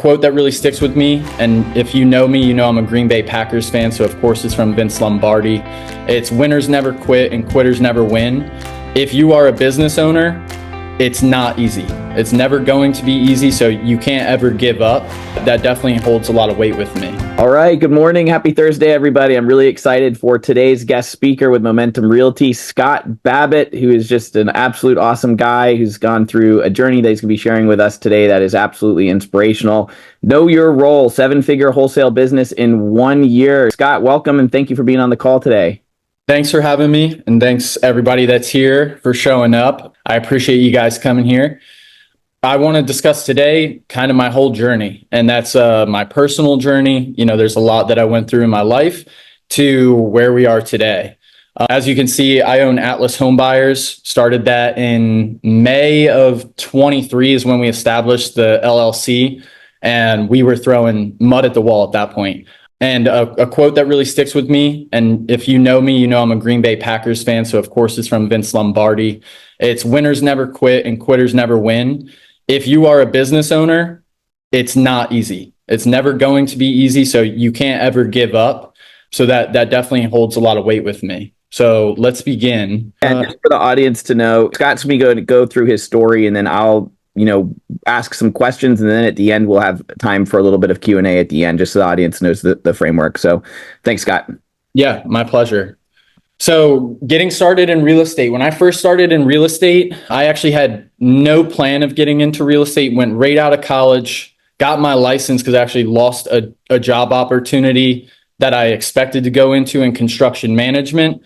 quote that really sticks with me, and if you know me, you know I'm a Green Bay Packers fan, so of course it's from Vince Lombardi. It's winners never quit and quitters never win. If you are a business owner, it's not easy. It's never going to be easy, so you can't ever give up. That definitely holds a lot of weight with me. All right, good morning. Happy Thursday, everybody. I'm really excited for today's guest speaker with Momentum Realty, Scott Babbitt, who is just an absolute awesome guy who's gone through a journey that he's going to be sharing with us today that is absolutely inspirational. Know your role, 7-figure wholesale business in 1 year. Scott, welcome, and thank you for being on the call today. Thanks for having me, and thanks everybody that's here for showing up. I appreciate you guys coming here. I want to discuss today kind of my whole journey, and that's my personal journey. You know, there's a lot that I went through in my life to where we are today. As you can see, I own Atlas Home Buyers. Started that in May of 23 is when we established the LLC, and we were throwing mud at the wall at that point. And a quote that really sticks with me, and if you know me, you know I'm a Green Bay Packers fan, so of course it's from Vince Lombardi. It's winners never quit and quitters never win. If you are a business owner, it's not easy. It's never going to be easy, so you can't ever give up. So that definitely holds a lot of weight with me. So let's begin. And just for the audience to know, Scott's going to go through his story, and then I'll ask some questions, and then at the end we'll have time for a little bit of Q&A at the end, just so the audience knows the framework. So thanks, Scott. Yeah, my pleasure. So getting started in real estate. When I first started in real estate, I actually had no plan of getting into real estate, went right out of college, got my license because I actually lost a job opportunity that I expected to go into in construction management.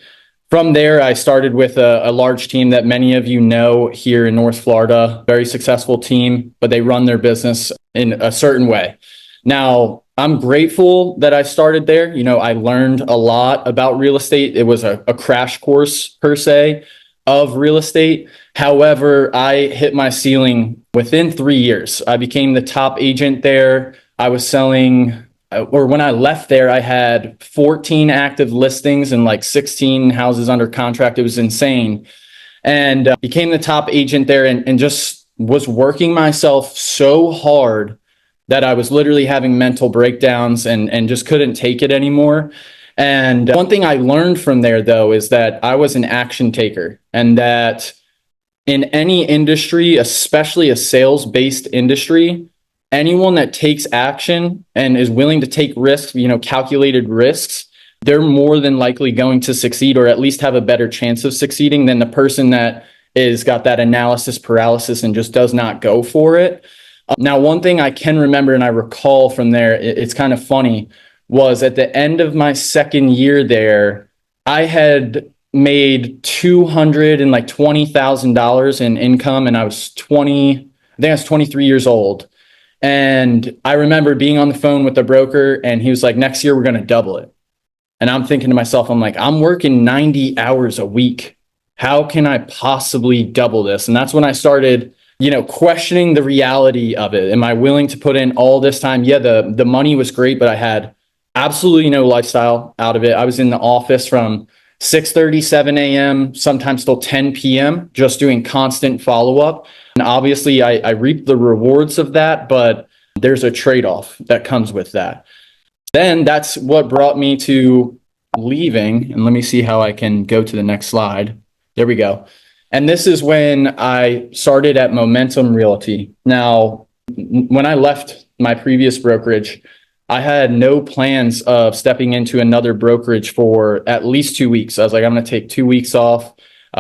From there, I started with a large team that many of you know here in North Florida, very successful team, but they run their business in a certain way. Now, I'm grateful that I started there. You know, I learned a lot about real estate. It was a crash course per se of real estate. However, I hit my ceiling within 3 years. I became the top agent there. I was selling, or when I left there, I had 14 active listings and like 16 houses under contract. It was insane. And became the top agent there and just was working myself so hard that I was literally having mental breakdowns and just couldn't take it anymore. And one thing I learned from there, though, is that I was an action taker, and that in any industry, especially a sales-based industry, anyone that takes action and is willing to take risks, calculated risks, they're more than likely going to succeed, or at least have a better chance of succeeding than the person that is got that analysis paralysis and just does not go for it. Now, one thing I can remember and I recall from there, it's kind of funny, was at the end of my second year there, I had made $220,000 in income, and I was 23 years old. And I remember being on the phone with the broker, and he was like, next year, we're going to double it. And I'm thinking to myself, I'm like, I'm working 90 hours a week. How can I possibly double this? And that's when I started questioning the reality of it. Am I willing to put in all this time? Yeah, the money was great, but I had absolutely no lifestyle out of it. I was in the office from 6:30, 7 a.m., sometimes till 10 p.m., just doing constant follow-up. And obviously, I reaped the rewards of that, but there's a trade-off that comes with that. Then that's what brought me to leaving. And let me see how I can go to the next slide. There we go. And this is when I started at Momentum Realty. Now, when I left my previous brokerage, I had no plans of stepping into another brokerage for at least 2 weeks. I was like, I'm going to take 2 weeks off,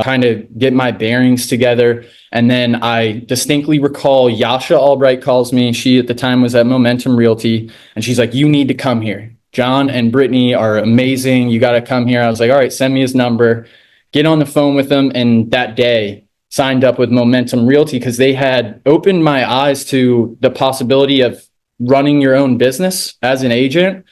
kind of get my bearings together. And then I distinctly recall Yasha Albright calls me. She at the time was at Momentum Realty, and she's like, you need to come here. John and Brittany are amazing. You got to come here. I was like, all right, send me his number. Get on the phone with them, and that day signed up with Momentum Realty because they had opened my eyes to the possibility of running your own business as an agent.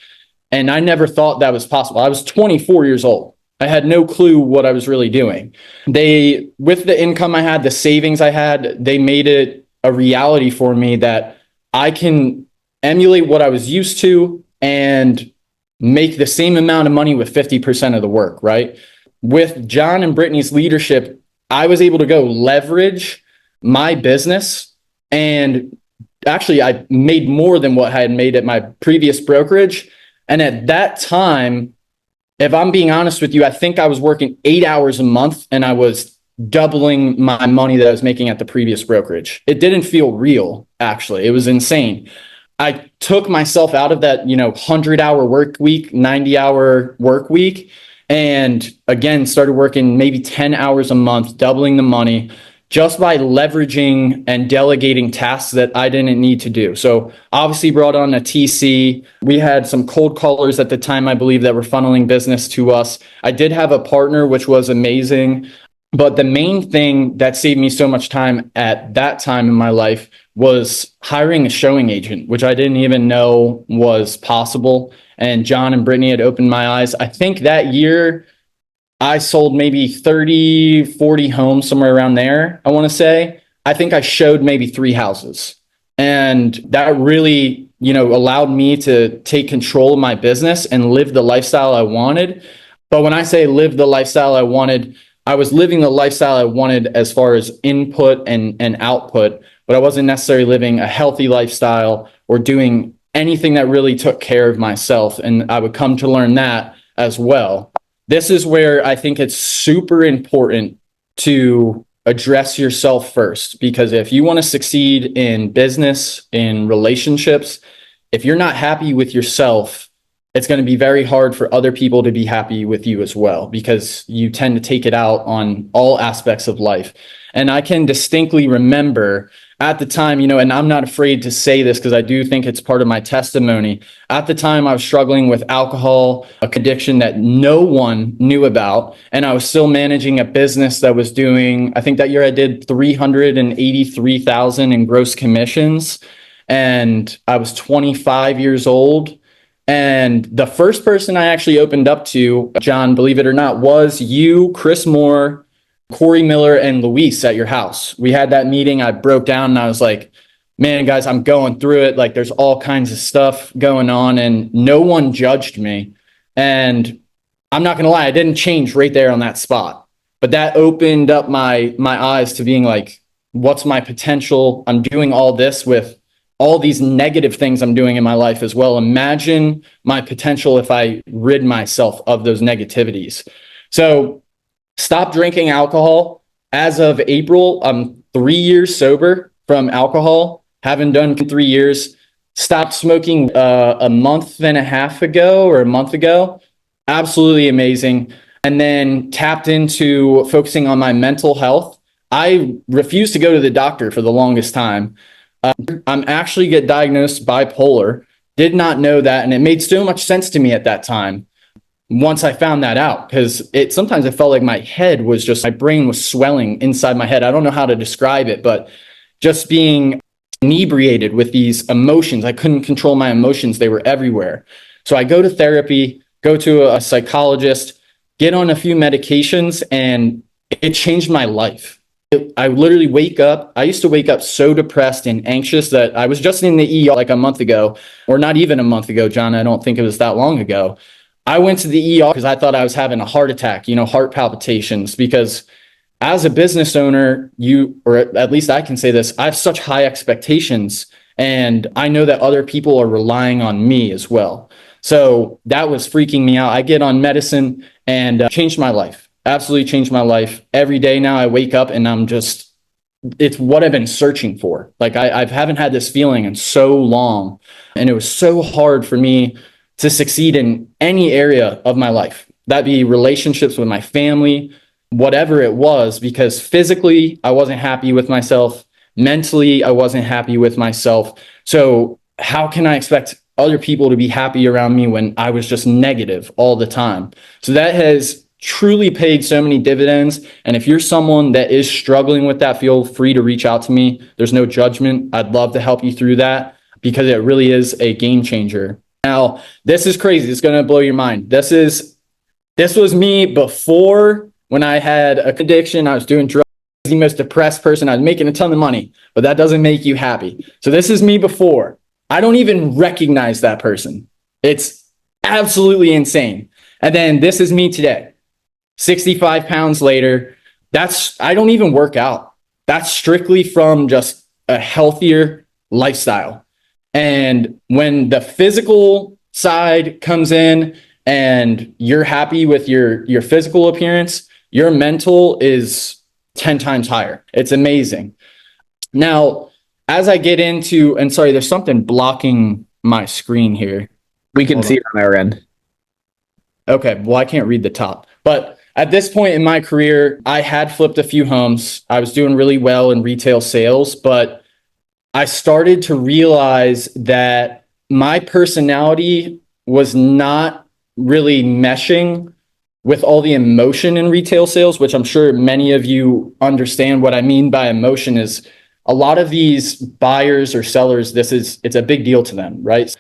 And I never thought that was possible. I was 24 years old. I had no clue what I was really doing. With the income I had, the savings I had, they made it a reality for me that I can emulate what I was used to and make the same amount of money with 50% of the work, right? With John and Brittany's leadership, I was able to go leverage my business and actually, I made more than what I had made at my previous brokerage. And at that time, if I'm being honest with you, I think I was working 8 hours a month and I was doubling my money that I was making at the previous brokerage. It didn't feel real, actually. It was insane. I took myself out of that, 100-hour work week, 90-hour work week, and again, started working maybe 10 hours a month, doubling the money just by leveraging and delegating tasks that I didn't need to do. So obviously brought on a TC. We had some cold callers at the time, I believe, that were funneling business to us. I did have a partner, which was amazing. But the main thing that saved me so much time at that time in my life was hiring a showing agent, which I didn't even know was possible. And John and Brittany had opened my eyes. I think that year I sold maybe 30, 40 homes, somewhere around there, I want to say. I think I showed maybe 3 houses. And that really, allowed me to take control of my business and live the lifestyle I wanted. But when I say live the lifestyle I wanted, I was living the lifestyle I wanted as far as input and output, but I wasn't necessarily living a healthy lifestyle or doing anything that really took care of myself. And I would come to learn that as well. This is where I think it's super important to address yourself first, because if you want to succeed in business, in relationships, if you're not happy with yourself, it's going to be very hard for other people to be happy with you as well, because you tend to take it out on all aspects of life. And I can distinctly remember at the time, and I'm not afraid to say this because I do think it's part of my testimony. At the time, I was struggling with alcohol, a addiction that no one knew about. And I was still managing a business that was doing, I think that year I did 383,000 in gross commissions. And I was 25 years old. And the first person I actually opened up to, John, believe it or not, was you, Chris Moore, Corey Miller, and Luis at your house. We had that meeting. I broke down and I was like, man, guys, I'm going through it. Like, there's all kinds of stuff going on, and no one judged me. And I'm not going to lie, I didn't change right there on that spot. But that opened up my eyes to being like, what's my potential? I'm doing all this with all these negative things I'm doing in my life as well. Imagine my potential if I rid myself of those negativities. So stop drinking alcohol. As of April, I'm 3 years sober from alcohol. Haven't done 3 years. Stopped smoking a month and a half ago or a month ago. Absolutely amazing. And then tapped into focusing on my mental health. I refused to go to the doctor for the longest time. I'm actually get diagnosed bipolar. Did not know that. And it made so much sense to me at that time once I found that out, because sometimes it felt like my head was just, my brain was swelling inside my head. I don't know how to describe it, but just being inebriated with these emotions. I couldn't control my emotions. They were everywhere. So I go to therapy, go to a psychologist, get on a few medications, and it changed my life. I literally wake up. I used to wake up so depressed and anxious that I was just in the ER like a month ago, or not even a month ago, John. I don't think it was that long ago. I went to the ER because I thought I was having a heart attack, heart palpitations, because as a business owner, or at least I can say this, I have such high expectations, and I know that other people are relying on me as well. So that was freaking me out. I get on medicine and changed my life. Absolutely changed my life. Every day now I wake up and it's what I've been searching for. Like I haven't had this feeling in so long, and it was so hard for me to succeed in any area of my life. That be relationships with my family, whatever it was, because physically I wasn't happy with myself. Mentally, I wasn't happy with myself. So how can I expect other people to be happy around me when I was just negative all the time? So that has truly paid so many dividends. And if you're someone that is struggling with that, feel free to reach out to me. There's no judgment. I'd love to help you through that, because it really is a game changer. Now, this is crazy. It's going to blow your mind. This was me before, when I had a addiction. I was doing drugs. I was the most depressed person. I was making a ton of money, but that doesn't make you happy. So this is me before. I don't even recognize that person. It's absolutely insane. And then this is me today. 65 pounds later. I don't even work out. That's strictly from just a healthier lifestyle. And when the physical side comes in and you're happy with your physical appearance, your mental is 10 times higher. It's amazing. Now, as I get into, and sorry, there's something blocking my screen here. We can Hold see on. it on our end. Okay, well, I can't read the top. But at this point in my career, I had flipped a few homes. I was doing really well in retail sales, but I started to realize that my personality was not really meshing with all the emotion in retail sales, which I'm sure many of you understand what I mean by emotion is a lot of these buyers or sellers, it's a big deal to them, right?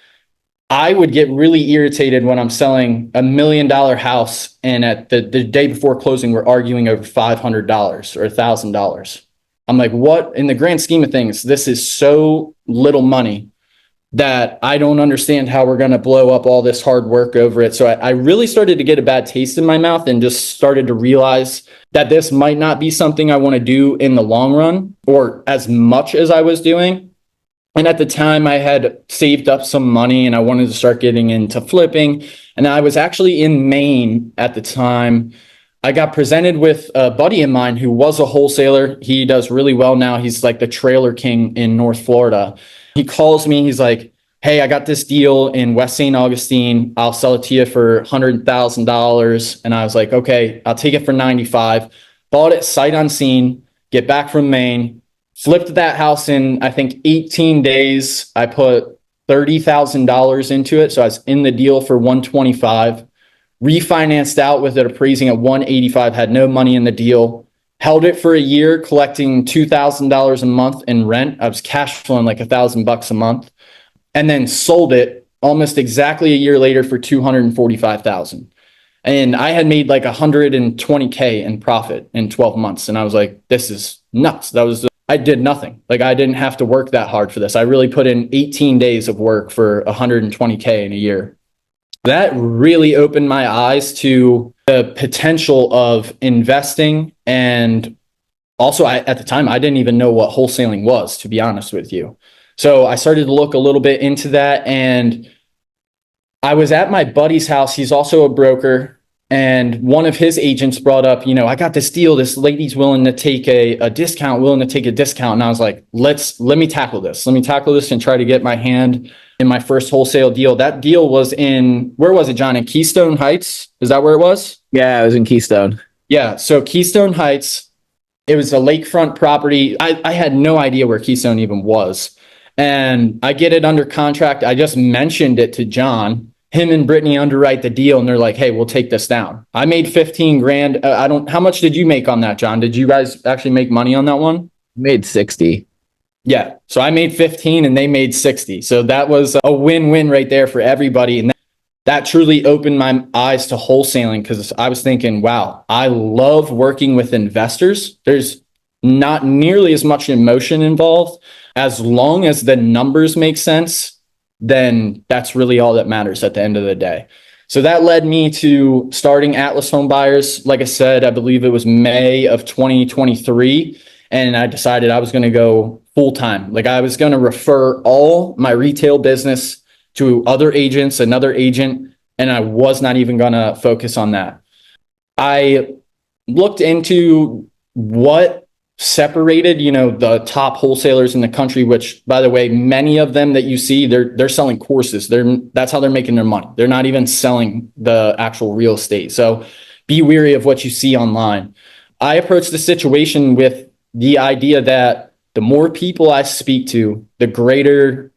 I would get really irritated when I'm selling $1 million house and at the day before closing, we're arguing over $500 or $1,000. I'm like, what in the grand scheme of things, this is so little money that I don't understand how we're going to blow up all this hard work over it. So I really started to get a bad taste in my mouth and just started to realize that this might not be something I want to do in the long run or as much as I was doing. And at the time I had saved up some money and I wanted to start getting into flipping. And I was actually in Maine at the time. I got presented with a buddy of mine who was a wholesaler. He does really well now. He's like the trailer king in North Florida. He calls me. He's like, hey, I got this deal in West St. Augustine. I'll sell it to you for $100,000. And I was like, okay, I'll take it for 95. Bought it sight unseen, get back from Maine, flipped that house in, I think, 18 days. I put $30,000 into it. So I was in the deal for 125, refinanced out with it appraising at 185, had no money in the deal. Held it for a year, collecting $2,000 a month in rent. I was cash flowing like $1,000 a month, and then sold it almost exactly a year later for $245,000. And I had made like $120K in profit in 12 months. And I was like, this is nuts. I did nothing. Like I didn't have to work that hard for this. I really put in 18 days of work for $120K in a year. That really opened my eyes to the potential of investing. And also at the time, I didn't even know what wholesaling was, to be honest with you. So I started to look a little bit into that. And I was at my buddy's house. He's also a broker. And one of his agents brought up, I got this deal. This lady's willing to take a discount, And I was like, let me tackle this. Let me tackle this and try to get my hand in my first wholesale deal. That deal was where was it, John? In Keystone Heights? Is that where it was? Yeah, it was in Keystone. Yeah. So Keystone Heights, it was a lakefront property. I had no idea where Keystone even was. And I get it under contract. I just mentioned it to John. Him and Brittany underwrite the deal and they're like, hey, we'll take this down. I made 15 grand. How much did you make on that, John? Did you guys actually make money on that one? Made 60. Yeah. So I made 15 and they made 60. So that was a win-win right there for everybody. And that truly opened my eyes to wholesaling because I was thinking, wow, I love working with investors. There's not nearly as much emotion involved. As long as the numbers make sense, then that's really all that matters at the end of the day. So that led me to starting Atlas Home Buyers. Like I said, I believe it was May of 2023. And I decided I was going to go full time. Like I was going to refer all my retail business to other agents, another agent, and I was not even going to focus on that. I looked into what separated, the top wholesalers in the country, which by the way, many of them that you see, they're selling courses. That's how they're making their money. They're not even selling the actual real estate. So be wary of what you see online. I approached the situation with the idea that the more people I speak to, the greater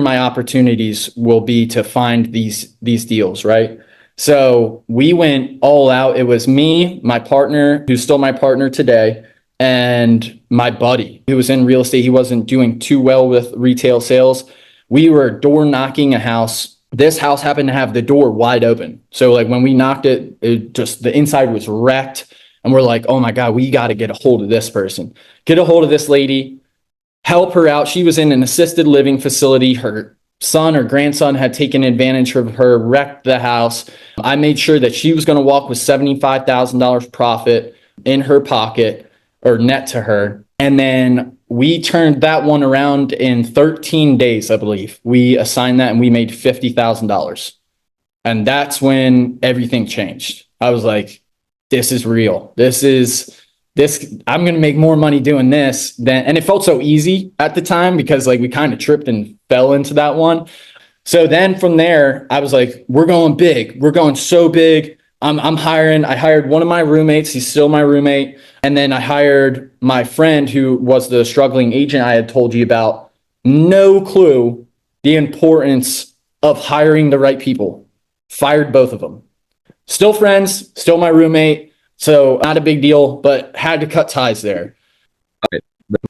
my opportunities will be to find these deals, right? So we went all out. It was me, my partner, who's still my partner today, and my buddy who was in real estate. He wasn't doing too well with retail sales. We were door knocking a house. This house happened to have the door wide open. So like when we knocked it, the inside was wrecked. And we're like, oh my God, we got to get a hold of this person, get a hold of this lady, help her out. She was in an assisted living facility. Her son or grandson had taken advantage of her, wrecked the house. I made sure that she was going to walk with $75,000 profit in her pocket or net to her. And then we turned that one around in 13 days, I believe. We assigned that and we made $50,000. And that's when everything changed. I was like, this is real. I'm going to make more money doing this than, and it felt so easy at the time because like we kind of tripped and fell into that one. So then from there, I was like, we're going big. We're going so big. I hired one of my roommates. He's still my roommate. And then I hired my friend who was the struggling agent I had told you about. No clue the importance of hiring the right people. Fired both of them. Still friends, still my roommate. So not a big deal, but had to cut ties there.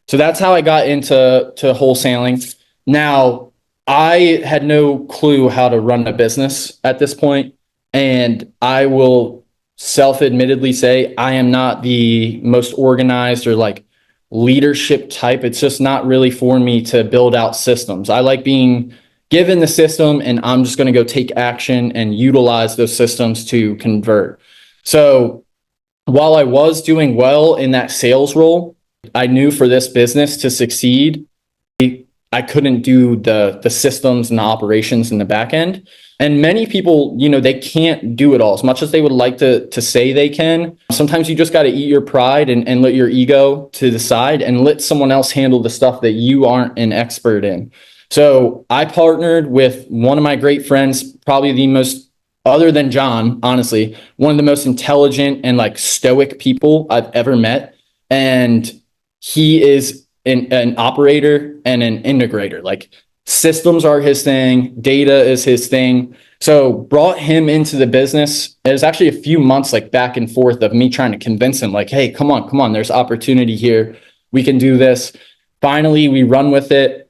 So that's how I got into wholesaling. Now, I had no clue how to run a business at this point, and I will self-admittedly say I am not the most organized or like leadership type. It's just not really for me to build out systems. I like being given the system and I'm just going to go take action and utilize those systems to convert. So while I was doing well in that sales role, I knew for this business to succeed, I couldn't do the systems and the operations in the back end. And many people, they can't do it all as much as they would like to say they can. Sometimes you just got to eat your pride and let your ego to the side and let someone else handle the stuff that you aren't an expert in. So I partnered with one of my great friends, probably the most, other than John, honestly, one of the most intelligent and like stoic people I've ever met. And he is an operator and an integrator. Like systems are his thing, data is his thing. So brought him into the business. It was actually a few months like back and forth of me trying to convince him like, hey, come on, there's opportunity here. We can do this. Finally, we run with it.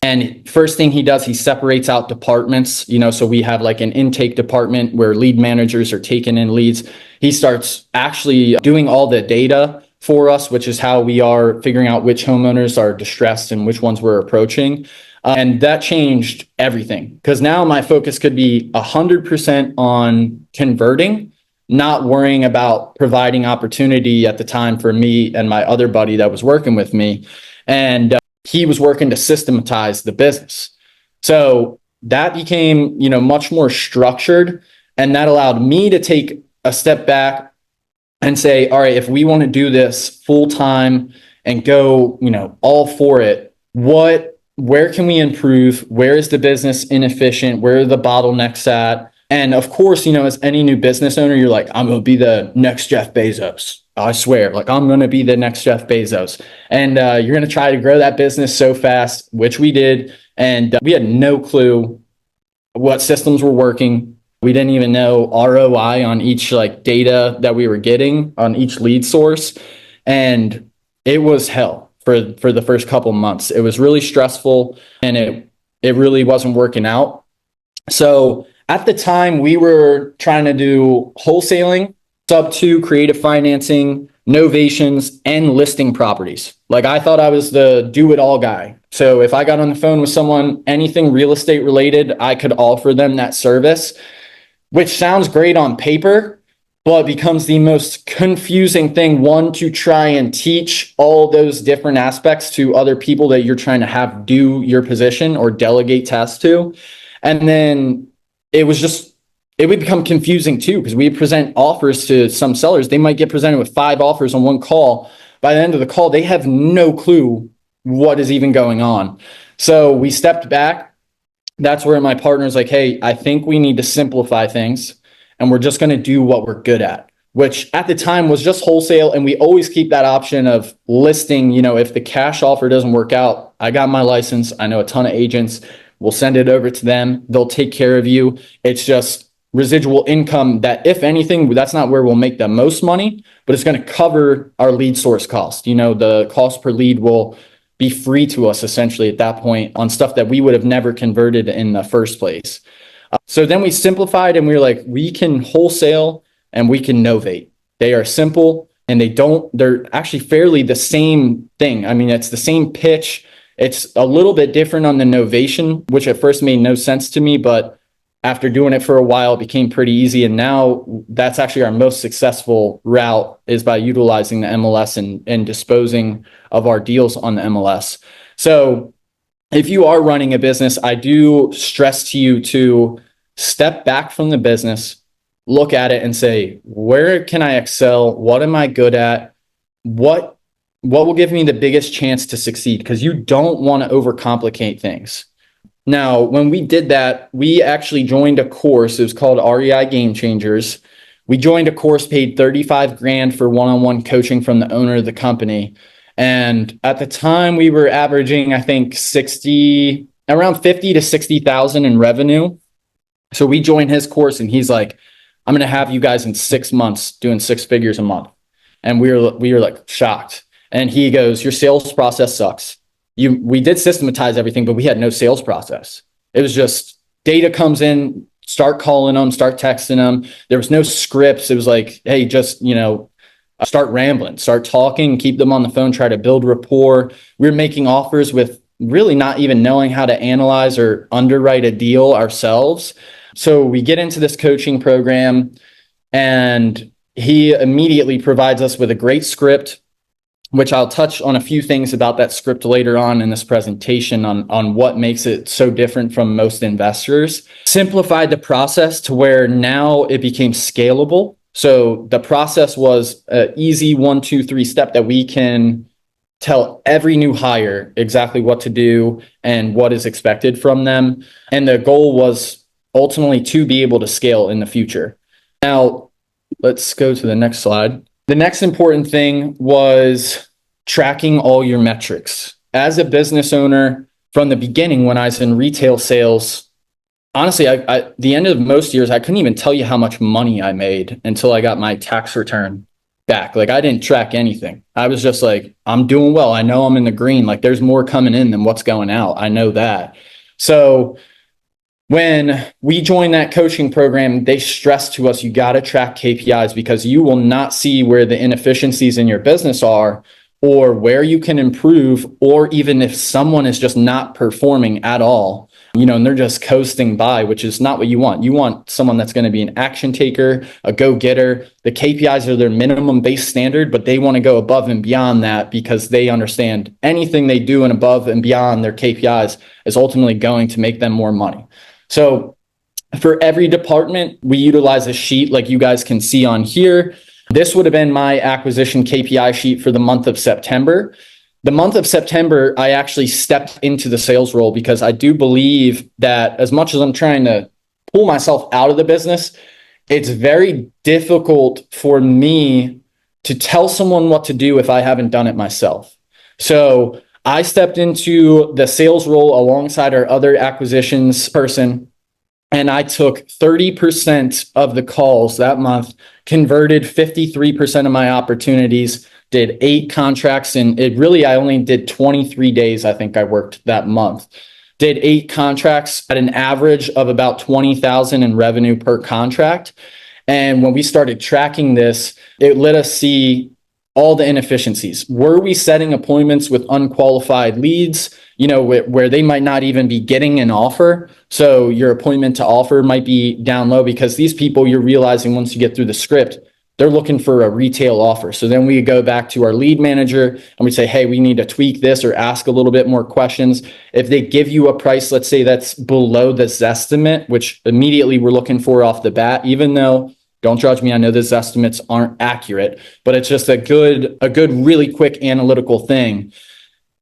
And first thing he does, he separates out departments, so we have like an intake department where lead managers are taking in leads. He starts actually doing all the data for us, which is how we are figuring out which homeowners are distressed and which ones we're approaching. And that changed everything because now my focus could be 100% on converting, not worrying about providing opportunity at the time for me and my other buddy that was working with me. And he was working to systematize the business. So that became, much more structured. And that allowed me to take a step back and say, all right, if we want to do this full time and go, all for it, where can we improve? Where is the business inefficient? Where are the bottlenecks at? And of course, as any new business owner, you're like, I'm going to be the next Jeff Bezos. I swear, like I'm going to be the next Jeff Bezos. And you're going to try to grow that business so fast, which we did. And we had no clue what systems were working. We didn't even know ROI on each like data that we were getting on each lead source. And it was hell for the first couple months. It was really stressful and it really wasn't working out. So at the time we were trying to do wholesaling, sub two, creative financing, novations, and listing properties. Like I thought I was the do it all guy. So if I got on the phone with someone, anything real estate related, I could offer them that service, which sounds great on paper, but becomes the most confusing thing, one, to try and teach all those different aspects to other people that you're trying to have do your position or delegate tasks to. And then it would become confusing too, because we present offers to some sellers. They might get presented with 5 offers on one call. By the end of the call, they have no clue what is even going on. So we stepped back. That's where my partner's like, hey, I think we need to simplify things and we're just going to do what we're good at, which at the time was just wholesale. And we always keep that option of listing, if the cash offer doesn't work out, I got my license. I know a ton of agents. We'll send it over to them. They'll take care of you. It's just residual income that, if anything, that's not where we'll make the most money, but it's going to cover our lead source cost. The cost per lead will be free to us essentially at that point on stuff that we would have never converted in the first place. So then we simplified and we were like, we can wholesale and we can novate. They are simple and they're actually fairly the same thing. I mean, it's the same pitch. It's a little bit different on the novation, which at first made no sense to me, but after doing it for a while, it became pretty easy. And now that's actually our most successful route, is by utilizing the MLS and disposing of our deals on the MLS. So if you are running a business, I do stress to you to step back from the business, look at it and say, where can I excel? What am I good at? What will give me the biggest chance to succeed? Because you don't want to overcomplicate things. Now, when we did that, we actually joined a course. It was called REI Game Changers. We joined a course, paid 35 grand for one-on-one coaching from the owner of the company. And at the time we were averaging, I think around 50 to 60,000 in revenue. So we joined his course and he's like, I'm going to have you guys in 6 months doing 6 figures a month. And we were like shocked. And he goes, your sales process sucks. We did systematize everything, but we had no sales process. It was just data comes in, start calling them, start texting them. There was no scripts. It was like, hey, just, start rambling, start talking, keep them on the phone, try to build rapport. We're making offers with really not even knowing how to analyze or underwrite a deal ourselves. So we get into this coaching program and he immediately provides us with a great script, which I'll touch on a few things about that script later on in this presentation on what makes it so different from most investors. Simplified the process to where now it became scalable. So the process was an easy 1, 2, 3 step that we can tell every new hire exactly what to do and what is expected from them. And the goal was ultimately to be able to scale in the future. Now, let's go to the next slide. The next important thing was tracking all your metrics. As a business owner, from the beginning, when I was in retail sales, honestly, I the end of most years, I couldn't even tell you how much money I made until I got my tax return back. Like I didn't track anything. I was just like, I'm doing well. I know I'm in the green. Like there's more coming in than what's going out. I know that. So when we joined that coaching program, they stressed to us, you got to track KPIs because you will not see where the inefficiencies in your business are or where you can improve, or even if someone is just not performing at all, and they're just coasting by, which is not what you want. You want someone that's going to be an action taker, a go-getter. The KPIs are their minimum base standard, but they want to go above and beyond that because they understand anything they do and above and beyond their KPIs is ultimately going to make them more money. So for every department, we utilize a sheet like you guys can see on here. This would have been my acquisition KPI sheet for the month of September. The month of September, I actually stepped into the sales role because I do believe that as much as I'm trying to pull myself out of the business, it's very difficult for me to tell someone what to do if I haven't done it myself. So I stepped into the sales role alongside our other acquisitions person, and I took 30% of the calls that month, converted 53% of my opportunities, did 8 contracts, and I only did 23 days. I think I worked that month. Did 8 contracts at an average of about 20,000 in revenue per contract. And when we started tracking this, it let us see all the inefficiencies. Were we setting appointments with unqualified leads, where they might not even be getting an offer? So your appointment to offer might be down low because these people, you're realizing once you get through the script, they're looking for a retail offer. So then we go back to our lead manager and we say, hey, we need to tweak this or ask a little bit more questions. If they give you a price, let's say that's below the Zestimate, which immediately we're looking for off the bat, even though, don't judge me, I know those estimates aren't accurate, but it's just a good, really quick analytical thing.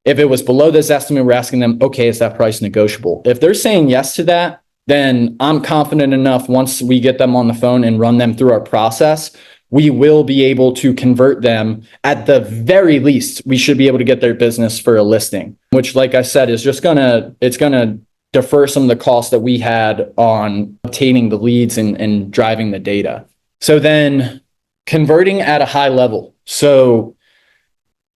If it was below this estimate, we're asking them, okay, is that price negotiable? If they're saying yes to that, then I'm confident enough once we get them on the phone and run them through our process, we will be able to convert them. At the very least, we should be able to get their business for a listing, which, like I said, is just it's gonna defer some of the costs that we had on obtaining the leads and driving the data. So then converting at a high level. So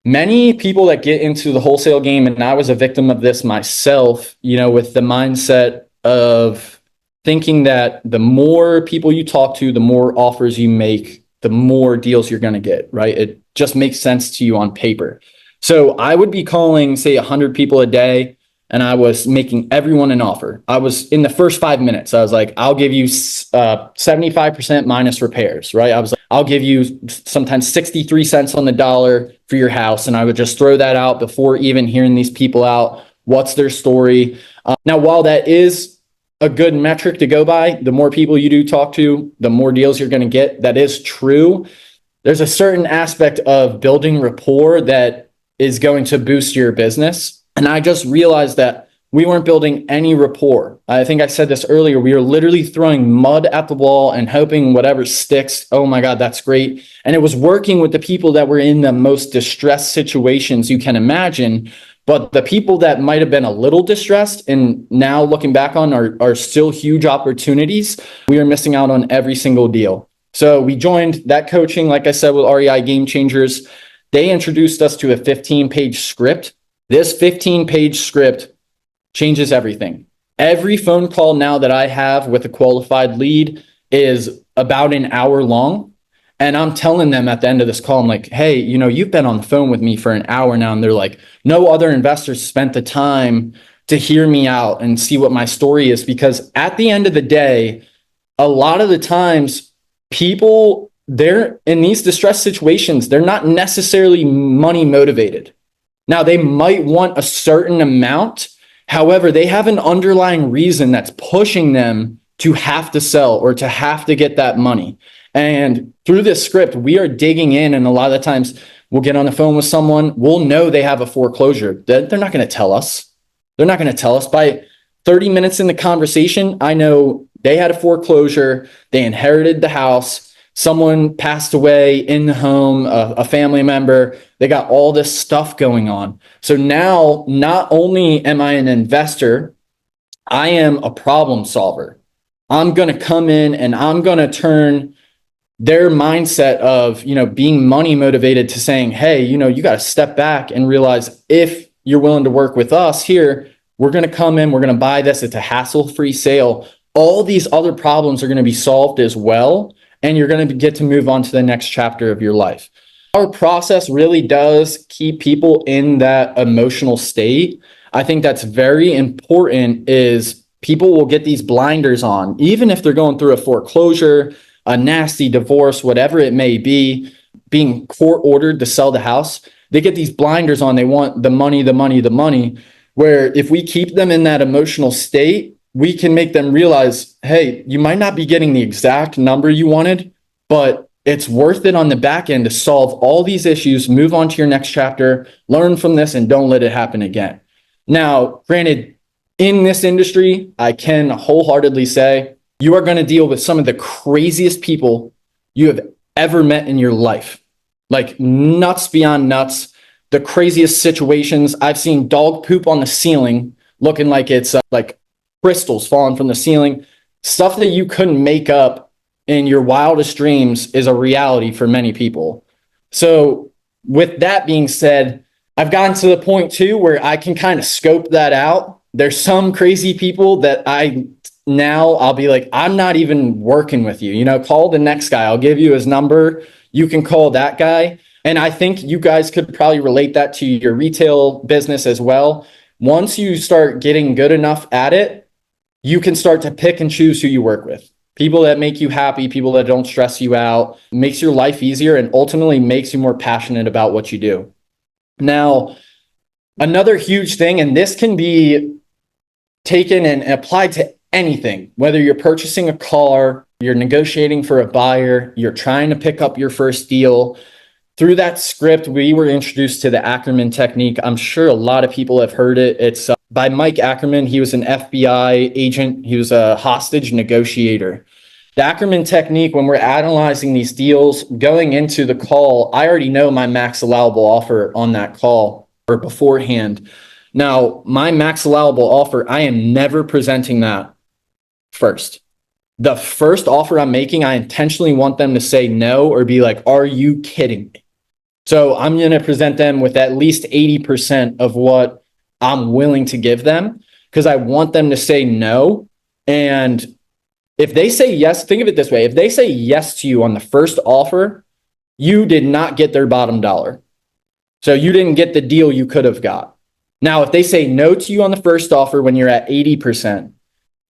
many people that get into the wholesale game, and I was a victim of this myself, with the mindset of thinking that the more people you talk to, the more offers you make, the more deals you're going to get, right? It just makes sense to you on paper. So I would be calling, say, 100 people a day. and I was making everyone an offer. I was in the first 5 minutes. I was like, I'll give you 75% minus repairs, right? I was like, I'll give you sometimes 63 cents on the dollar for your house. And I would just throw that out before even hearing these people out. What's their story? Now, while that is a good metric to go by, the more people you do talk to, the more deals you're going to get. That is true. There's a certain aspect of building rapport that is going to boost your business. And I just realized that we weren't building any rapport. I think I said this earlier. We were literally throwing mud at the wall and hoping whatever sticks. Oh my God, that's great. And it was working with the people that were in the most distressed situations you can imagine. But the people that might have been a little distressed and now looking back on are still huge opportunities. We are missing out on every single deal. So we joined that coaching, like I said, with REI Game Changers. They introduced us to a 15-page script. This 15-page script changes everything. Every phone call now that I have with a qualified lead is about an hour long. And I'm telling them at the end of this call, I'm like, hey, you've been on the phone with me for an hour now. And they're like, no other investors spent the time to hear me out and see what my story is. Because at the end of the day, a lot of the times people, they're in these distressed situations, they're not necessarily money motivated. Now, they might want a certain amount. However, they have an underlying reason that's pushing them to have to sell or to have to get that money. And through this script, we are digging in. And a lot of the times we'll get on the phone with someone. We'll know they have a foreclosure. They're not going to tell us. They're not going to tell us. By 30 minutes in the conversation, I know they had a foreclosure. They inherited the house. Someone passed away in the home, a family member. They got all this stuff going on. So now, not only am I an investor, I am a problem solver. I'm going to come in and I'm going to turn their mindset of, being money motivated to saying, hey, you got to step back and realize if you're willing to work with us here, we're going to come in, we're going to buy this. It's a hassle-free sale. All these other problems are going to be solved as well. And you're going to get to move on to the next chapter of your life. Our process really does keep people in that emotional state. I think that's very important is people will get these blinders on, even if they're going through a foreclosure, a nasty divorce, whatever it may be, being court ordered to sell the house. They get these blinders on. They want the money, the money, the money, where if we keep them in that emotional state, we can make them realize, hey, you might not be getting the exact number you wanted, but it's worth it on the back end to solve all these issues, move on to your next chapter, learn from this, and don't let it happen again. Now, granted, in this industry, I can wholeheartedly say you are going to deal with some of the craziest people you have ever met in your life, like nuts beyond nuts, the craziest situations. I've seen dog poop on the ceiling looking like it's like crystals falling from the ceiling. Stuff that you couldn't make up in your wildest dreams is a reality for many people. So with that being said, I've gotten to the point too where I can kind of scope that out. There's some crazy people that I'll be like, I'm not even working with you. Call the next guy. I'll give you his number. You can call that guy. And I think you guys could probably relate that to your retail business as well. Once you start getting good enough at it, you can start to pick and choose who you work with. People that make you happy, people that don't stress you out, makes your life easier and ultimately makes you more passionate about what you do. Now, another huge thing, and this can be taken and applied to anything, whether you're purchasing a car, you're negotiating for a buyer, you're trying to pick up your first deal. Through that script, we were introduced to the Ackerman technique. I'm sure a lot of people have heard it. It's by Mike Ackerman. He was an FBI agent. He was a hostage negotiator. The Ackerman technique, when we're analyzing these deals, going into the call, I already know my max allowable offer on that call or beforehand. Now, my max allowable offer, I am never presenting that first. The first offer I'm making, I intentionally want them to say no or be like, are you kidding me? So I'm going to present them with at least 80% of what I'm willing to give them because I want them to say no. And if they say yes, think of it this way. If they say yes to you on the first offer, you did not get their bottom dollar. So you didn't get the deal you could have got. Now, if they say no to you on the first offer when you're at 80%,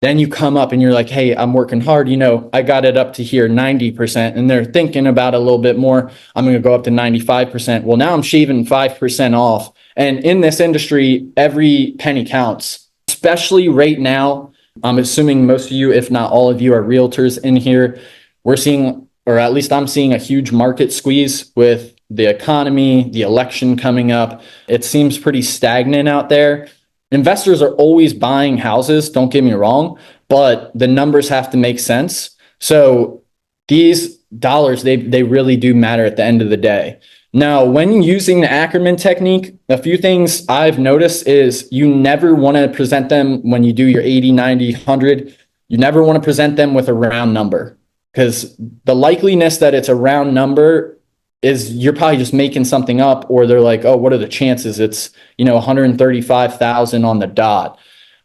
then you come up and you're like, hey, I'm working hard. I got it up to here 90%. And they're thinking about it a little bit more. I'm going to go up to 95%. Well, now I'm shaving 5% off. And in this industry, every penny counts, especially right now. I'm assuming most of you, if not all of you, are realtors in here. We're seeing, or at least I'm seeing, a huge market squeeze with the economy, the election coming up. It seems pretty stagnant out there. Investors are always buying houses, don't get me wrong, but the numbers have to make sense. So these dollars, they really do matter at the end of the day. Now, when using the Ackerman technique, a few things I've noticed is you never want to present them when you do your 80, 90, 100. You never want to present them with a round number, because the likeliness that it's a round number is you're probably just making something up, or they're like, oh, what are the chances it's 135,000 on the dot.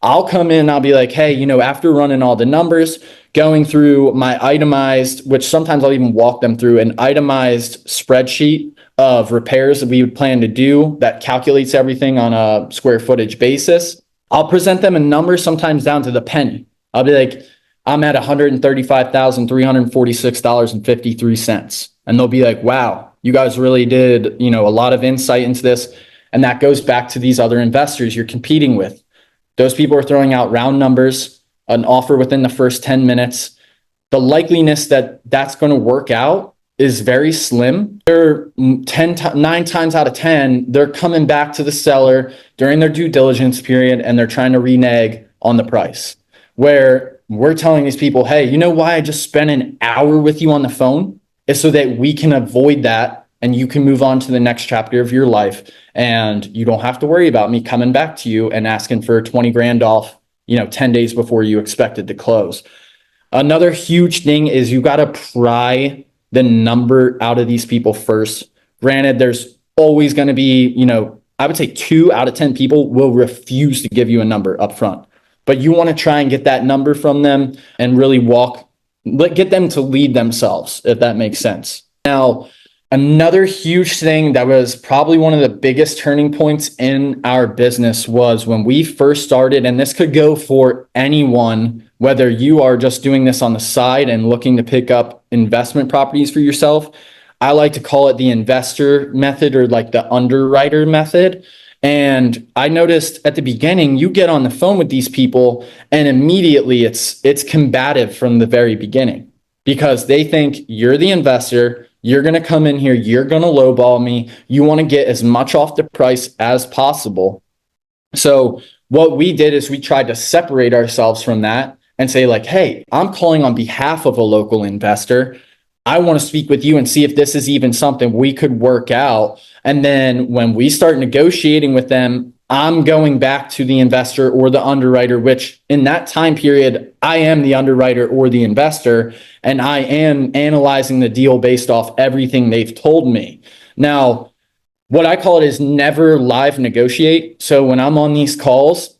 I'll come in, I'll be like, hey, after running all the numbers, going through my itemized, which sometimes I'll even walk them through an itemized spreadsheet of repairs that we would plan to do that calculates everything on a square footage basis. I'll present them a number, sometimes down to the penny. I'll be like, I'm at $135,346.53. And they'll be like, wow, you guys really did, a lot of insight into this. And that goes back to these other investors you're competing with. Those people are throwing out round numbers, an offer within the first 10 minutes. The likeliness that that's going to work out is very slim. They're 9 times out of 10, they're coming back to the seller during their due diligence period and they're trying to renege on the price. Where we're telling these people, hey, you know why I just spent an hour with you on the phone? Is so that we can avoid that and you can move on to the next chapter of your life. And you don't have to worry about me coming back to you and asking for 20 grand off, 10 days before you expected to close. Another huge thing is you got to pry the number out of these people first. Granted, there's always going to be, I would say 2 out of 10 people will refuse to give you a number up front. But you want to try and get that number from them and really get them to lead themselves, if that makes sense. Now, another huge thing that was probably one of the biggest turning points in our business was when we first started, and this could go for anyone, whether you are just doing this on the side and looking to pick up investment properties for yourself. I like to call it the investor method, or like the underwriter method. And I noticed at the beginning, you get on the phone with these people and immediately it's combative from the very beginning, because they think you're the investor. You're going to come in here, you're going to lowball me. You want to get as much off the price as possible. So what we did is we tried to separate ourselves from that and say like, hey, I'm calling on behalf of a local investor. I want to speak with you and see if this is even something we could work out. And then when we start negotiating with them, I'm going back to the investor or the underwriter, which in that time period, I am the underwriter or the investor, and I am analyzing the deal based off everything they've told me. Now, what I call it is never live negotiate. So when I'm on these calls,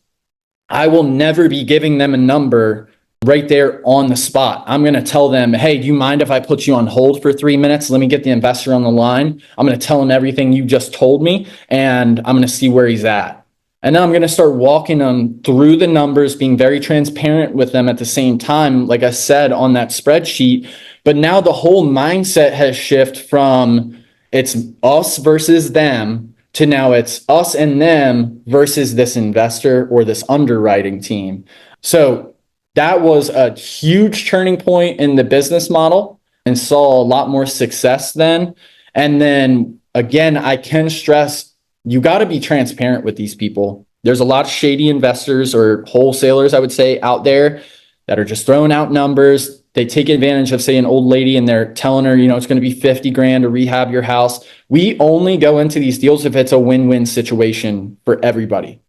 I will never be giving them a number right there on the spot. I'm going to tell them, hey, do you mind if I put you on hold for 3 minutes? Let me get the investor on the line. I'm going to tell him everything you just told me, and I'm going to see where he's at. And then I'm going to start walking them through the numbers, being very transparent with them at the same time, like I said on that spreadsheet. But now the whole mindset has shifted from it's us versus them to now it's us and them versus this investor or this underwriting team. So that was a huge turning point in the business model and saw a lot more success then. And then again, I can stress, you got to be transparent with these people. There's a lot of shady investors or wholesalers, I would say, out there that are just throwing out numbers. They take advantage of, say, an old lady and they're telling her, it's going to be 50 grand to rehab your house. We only go into these deals if it's a win-win situation for everybody.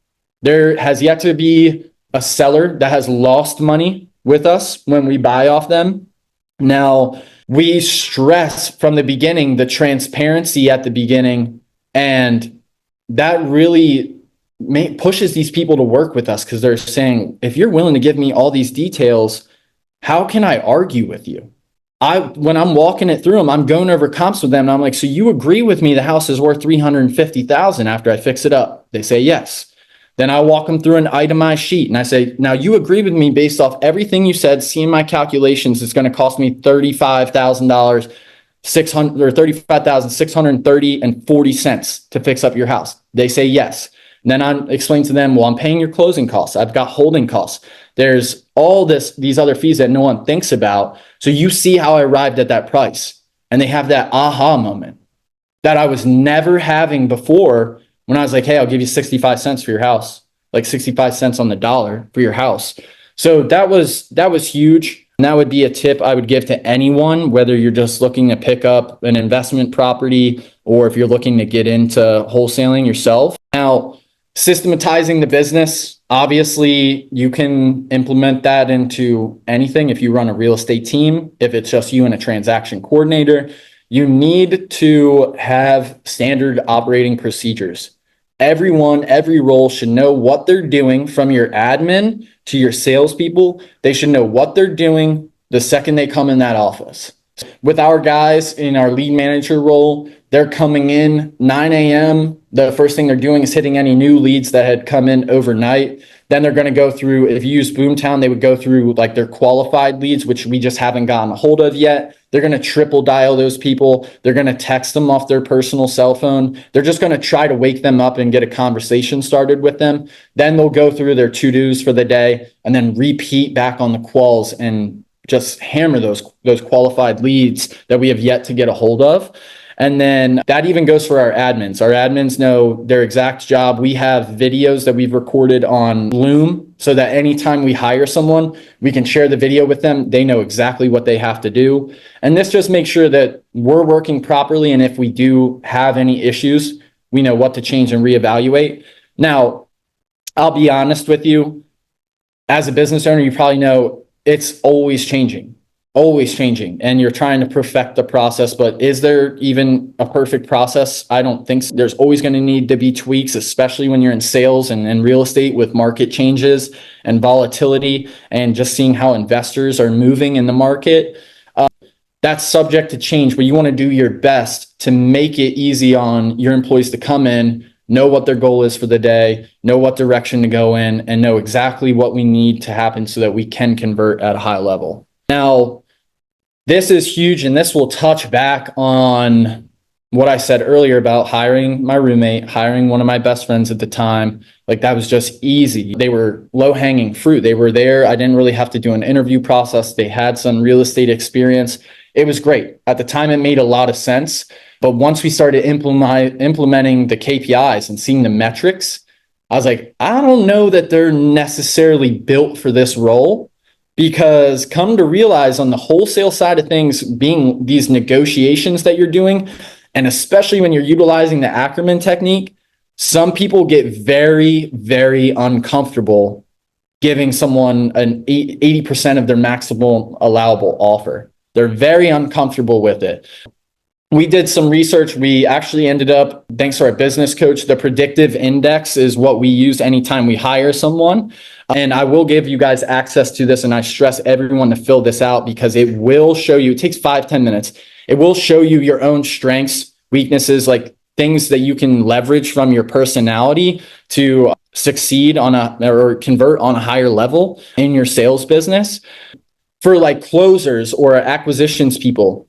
There has yet to be a seller that has lost money with us when we buy off them. Now, we stress from the beginning the transparency at the beginning, and that really pushes these people to work with us, because they're saying, if you're willing to give me all these details, how can I argue with you? When I'm walking it through them, I'm going over comps with them, and I'm like, so you agree with me the house is worth $350,000 after I fix it up? They say yes. Then I walk them through an itemized sheet and I say, now you agree with me based off everything you said, seeing my calculations, it's going to cost me $35,000, 600 or 35,630 and 40 cents to fix up your house. They say yes. And then I explain to them, well, I'm paying your closing costs. I've got holding costs. There's all these other fees that no one thinks about. So you see how I arrived at that price. And they have that aha moment that I was never having before when I was like, hey, I'll give you 65 cents for your house, like 65 cents on the dollar for your house. So that was huge. And that would be a tip I would give to anyone, whether you're just looking to pick up an investment property or if you're looking to get into wholesaling yourself. Now, systematizing the business, obviously you can implement that into anything. If you run a real estate team, if it's just you and a transaction coordinator, you need to have standard operating procedures. Everyone, every role should know what they're doing, from your admin to your salespeople. They should know what they're doing the second they come in that office. With our guys in our lead manager role, they're coming in 9 a.m. The first thing they're doing is hitting any new leads that had come in overnight. Then they're going to go through, if you use Boomtown, they would go through like their qualified leads, which we just haven't gotten a hold of yet. They're going to triple dial those people. They're going to text them off their personal cell phone. They're just going to try to wake them up and get a conversation started with them. Then they'll go through their to-dos for the day and then repeat back on the quals and just hammer those qualified leads that we have yet to get a hold of. And then that even goes for our admins. Our admins know their exact job. We have videos that we've recorded on Loom so that anytime we hire someone, we can share the video with them. They know exactly what they have to do. And this just makes sure that we're working properly. And if we do have any issues, we know what to change and reevaluate. Now, I'll be honest with you. As a business owner, you probably know it's always changing. And you're trying to perfect the process, but is there even a perfect process? I don't think so. There's always going to need to be tweaks, especially when you're in sales and real estate with market changes and volatility and just seeing how investors are moving in the market. That's subject to change, but you want to do your best to make it easy on your employees to come in, know what their goal is for the day, know what direction to go in, and know exactly what we need to happen so that we can convert at a high level. Now, this is huge, and this will touch back on what I said earlier about hiring my roommate, hiring one of my best friends at the time. Like, that was just easy. They were low-hanging fruit. They were there. I didn't really have to do an interview process. They had some real estate experience. It was great. At the time, it made a lot of sense. But once we started implementing the KPIs and seeing the metrics, I was like, I don't know that they're necessarily built for this role. Because come to realize on the wholesale side of things, being these negotiations that you're doing, and especially when you're utilizing the Ackerman technique, some people get very, very uncomfortable giving someone an 80% of their maximum allowable offer. They're very uncomfortable with it. We did some research. We actually ended up, thanks to our business coach, the predictive index is what we use anytime we hire someone. And I will give you guys access to this, and I stress everyone to fill this out because it will show you, it takes 5-10 minutes. It will show you your own strengths, weaknesses, like things that you can leverage from your personality to succeed or convert on a higher level in your sales business. For like closers or acquisitions people,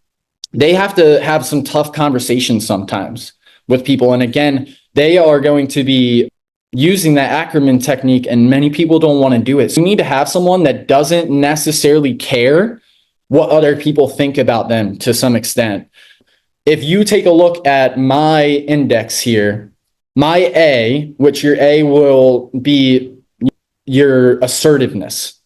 they have to have some tough conversations sometimes with people. And again, they are going to be using that Ackerman technique, and many people don't want to do it. So you need to have someone that doesn't necessarily care what other people think about them to some extent. If you take a look at my index here, my A, which your A will be your assertiveness.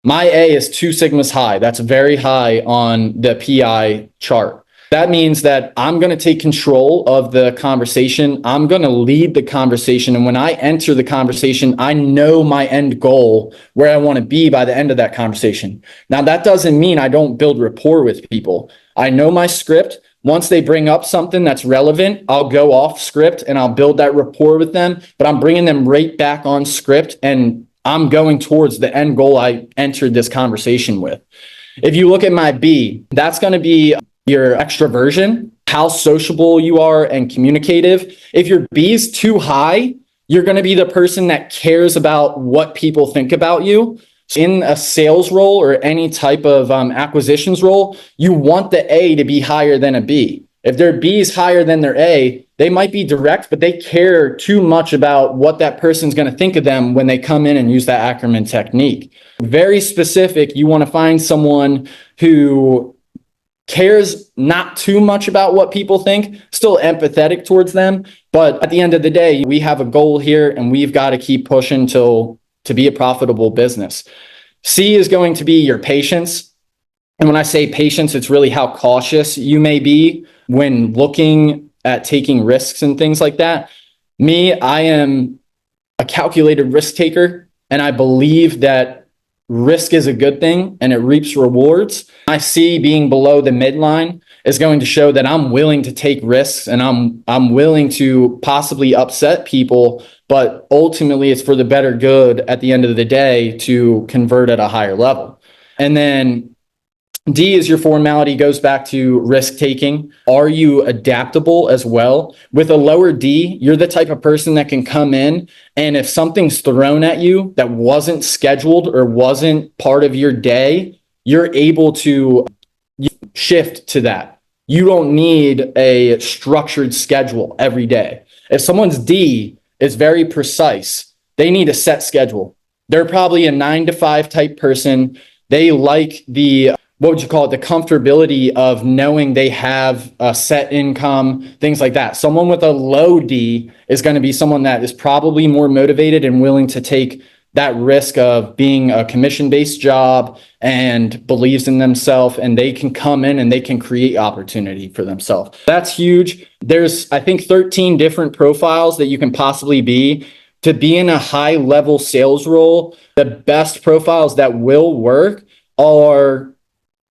My A is 2 sigmas high. That's very high on the PI chart. That means that I'm going to take control of the conversation. I'm going to lead the conversation. And when I enter the conversation, I know my end goal, where I want to be by the end of that conversation. Now, that doesn't mean I don't build rapport with people. I know my script. Once they bring up something that's relevant, I'll go off script and I'll build that rapport with them, but I'm bringing them right back on script and I'm going towards the end goal I entered this conversation with. If you look at my B, that's going to be your extroversion, how sociable you are and communicative. If your B is too high, you're going to be the person that cares about what people think about you. In a sales role or any type of acquisitions role, you want the A to be higher than a B. If their B is higher than their A, they might be direct, but they care too much about what that person's going to think of them when they come in and use that Ackerman technique. Very specific. You want to find someone who cares not too much about what people think, still empathetic towards them. But at the end of the day, we have a goal here and we've got to keep pushing to be a profitable business. C is going to be your patience. And when I say patience, it's really how cautious you may be when looking at taking risks and things like that. Me, I am a calculated risk taker, and I believe that risk is a good thing and it reaps rewards. I see being below the midline is going to show that I'm willing to take risks and I'm willing to possibly upset people, but ultimately it's for the better good at the end of the day to convert at a higher level. And then D is your formality, goes back to risk taking. Are you adaptable as well? With a lower D, you're the type of person that can come in, and if something's thrown at you that wasn't scheduled or wasn't part of your day, you're able to shift to that. You don't need a structured schedule every day. If someone's D is very precise, they need a set schedule. They're probably a 9 to 5 type person. They like the what would you call it? The comfortability of knowing they have a set income, things like that. Someone with a low D is going to be someone that is probably more motivated and willing to take that risk of being a commission-based job and believes in themselves, and they can come in and they can create opportunity for themselves. That's huge. There's, I think, 13 different profiles that you can possibly be. To be in a high-level sales role, the best profiles that will work are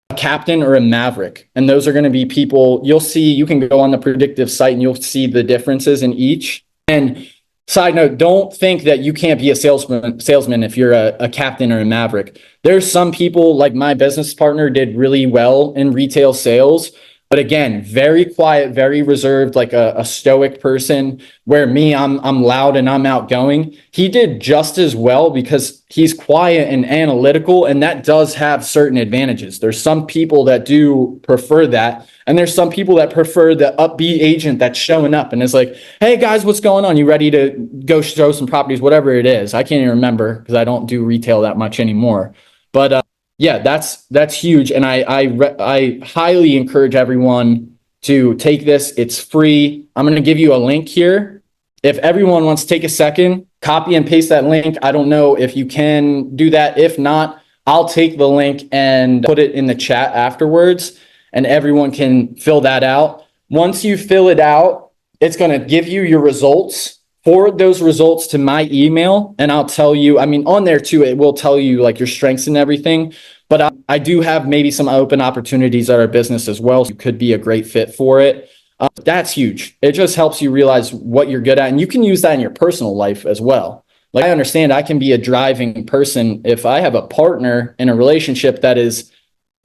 a captain or a maverick. And those are going to be people you'll see. You can go on the predictive site and you'll see the differences in each. And side note, don't think that you can't be a salesman if you're a captain or a maverick. There's some people, like my business partner did really well in retail sales, but again, very quiet, very reserved, like a stoic person, where me, I'm loud and I'm outgoing. He did just as well because he's quiet and analytical, and that does have certain advantages. There's some people that do prefer that, and there's some people that prefer the upbeat agent that's showing up and is like, hey guys, what's going on? You ready to go show some properties, whatever it is. I can't even remember because I don't do retail that much anymore. But yeah, that's huge. And I highly encourage everyone to take this. It's free. I'm going to give you a link here. If everyone wants to take a second, copy and paste that link. I don't know if you can do that. If not, I'll take the link and put it in the chat afterwards, and everyone can fill that out. Once you fill it out, it's going to give you your results. Forward those results to my email, and I'll tell you, I mean, on there too, it will tell you like your strengths and everything, but I do have maybe some open opportunities at our business as well. So you could be a great fit for it. That's huge. It just helps you realize what you're good at, and you can use that in your personal life as well. Like, I understand I can be a driving person. If I have a partner in a relationship that is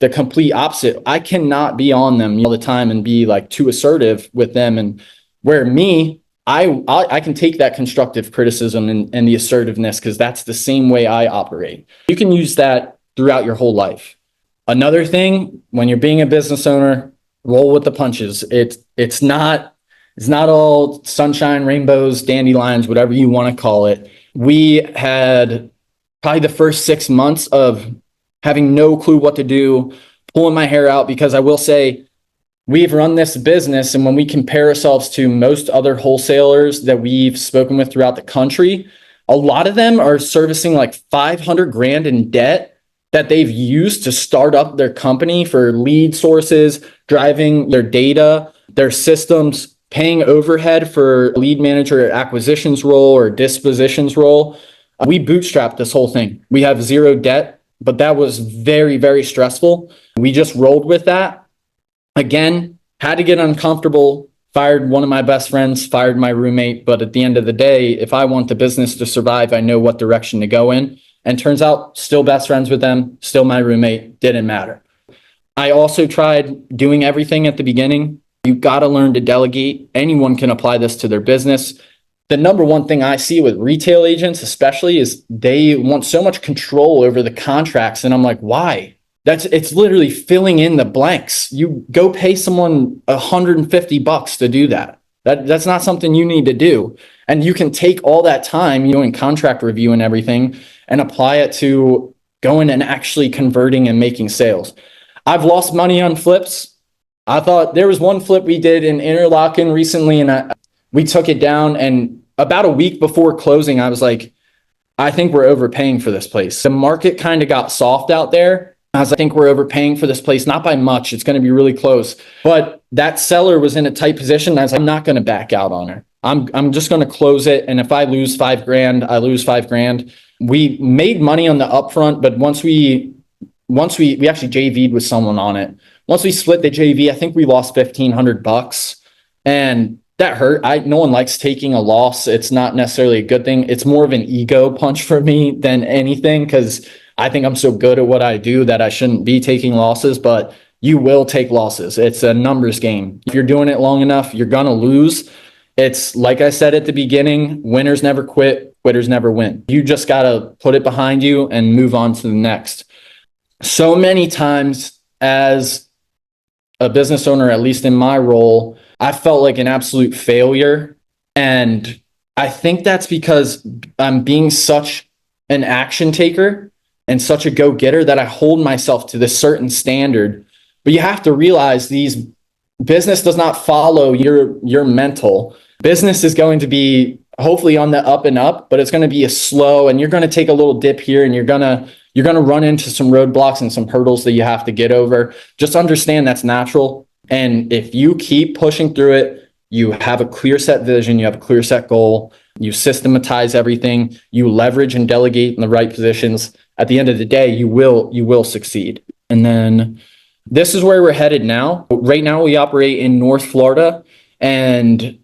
the complete opposite, I cannot be on them all the time and be like too assertive with them. And where me, I can take that constructive criticism and the assertiveness, because that's the same way I operate. You can use that throughout your whole life. Another thing, when you're being a business owner, roll with the punches. It's not all sunshine, rainbows, dandelions, whatever you want to call it. We had probably the first 6 months of having no clue what to do, pulling my hair out, because I will say, we've run this business, and when we compare ourselves to most other wholesalers that we've spoken with throughout the country, a lot of them are servicing like 500 grand in debt that they've used to start up their company for lead sources, driving their data, their systems, paying overhead for lead manager acquisitions role or dispositions role. We bootstrapped this whole thing. We have zero debt, but that was very, very stressful. We just rolled with that. Again, had to get uncomfortable, fired one of my best friends, fired my roommate. But at the end of the day, if I want the business to survive, I know what direction to go in. And turns out, still best friends with them, still my roommate, didn't matter. I also tried doing everything at the beginning. You've got to learn to delegate. Anyone can apply this to their business. the number one thing I see with retail agents, especially, is they want so much control over the contracts. And I'm like, why? It's literally filling in the blanks. You go pay someone $150 to do that. That's not something you need to do. And you can take all that time, in contract review and everything, and apply it to going and actually converting and making sales. I've lost money on flips. I thought there was one flip we did in Interlaken recently, and we took it down. And about a week before closing, I was like, I think we're overpaying for this place. The market kind of got soft out there. I think we're overpaying for this place, not by much. It's going to be really close. But that seller was in a tight position. I was like, I'm not going to back out on her. I'm just going to close it. And if I lose $5,000, I lose $5,000. We made money on the upfront, but once we actually JV'd with someone on it. Once we split the JV, I think we lost $1,500, and that hurt. No one likes taking a loss. It's not necessarily a good thing. It's more of an ego punch for me than anything, because I think I'm so good at what I do that I shouldn't be taking losses, but you will take losses. It's a numbers game. If you're doing it long enough, you're going to lose. It's like I said at the beginning, winners never quit, quitters never win. You just got to put it behind you and move on to the next. So many times as a business owner, at least in my role, I felt like an absolute failure. And I think that's because I'm being such an action taker and such a go-getter that I hold myself to this certain standard. But you have to realize business does not follow your mental. Business is going to be hopefully on the up and up, but it's going to be a slow, and you're going to take a little dip here, and you're going to run into some roadblocks and some hurdles that you have to get over. Just understand that's natural. And if you keep pushing through it, you have a clear set vision, you have a clear set goal, you systematize everything, you leverage and delegate in the right positions. At the end of the day, you will succeed. And then this is where we're headed now. Right now, we operate in North Florida, and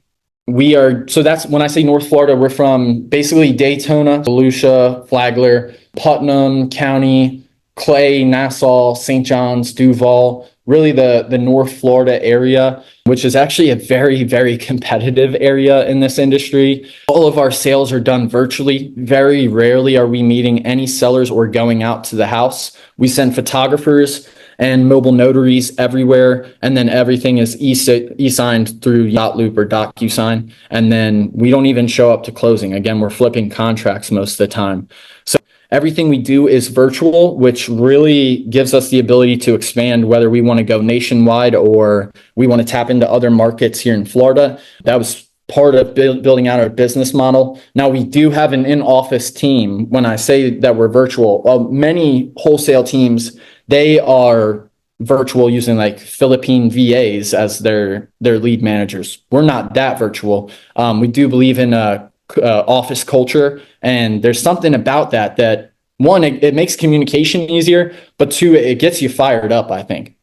so that's when I say North Florida, we're from basically Daytona, Volusia, Flagler, Putnam County, Clay, Nassau, St. John's, Duval, really the North Florida area, which is actually a very, very competitive area in this industry. All of our sales are done virtually. Very rarely are we meeting any sellers or going out to the house. We send photographers and mobile notaries everywhere, and then everything is e-signed through Yacht Loop or DocuSign, and then we don't even show up to closing. Again, we're flipping contracts most of the time. So everything we do is virtual, which really gives us the ability to expand, whether we want to go nationwide or we want to tap into other markets here in Florida. That was part of building out our business model. Now, we do have an in-office team. When I say that we're virtual, many wholesale teams, they are virtual using like Philippine VAs as their lead managers. We're not that virtual. We do believe in office culture, and there's something about that one, it makes communication easier, but two, it gets you fired up, I think.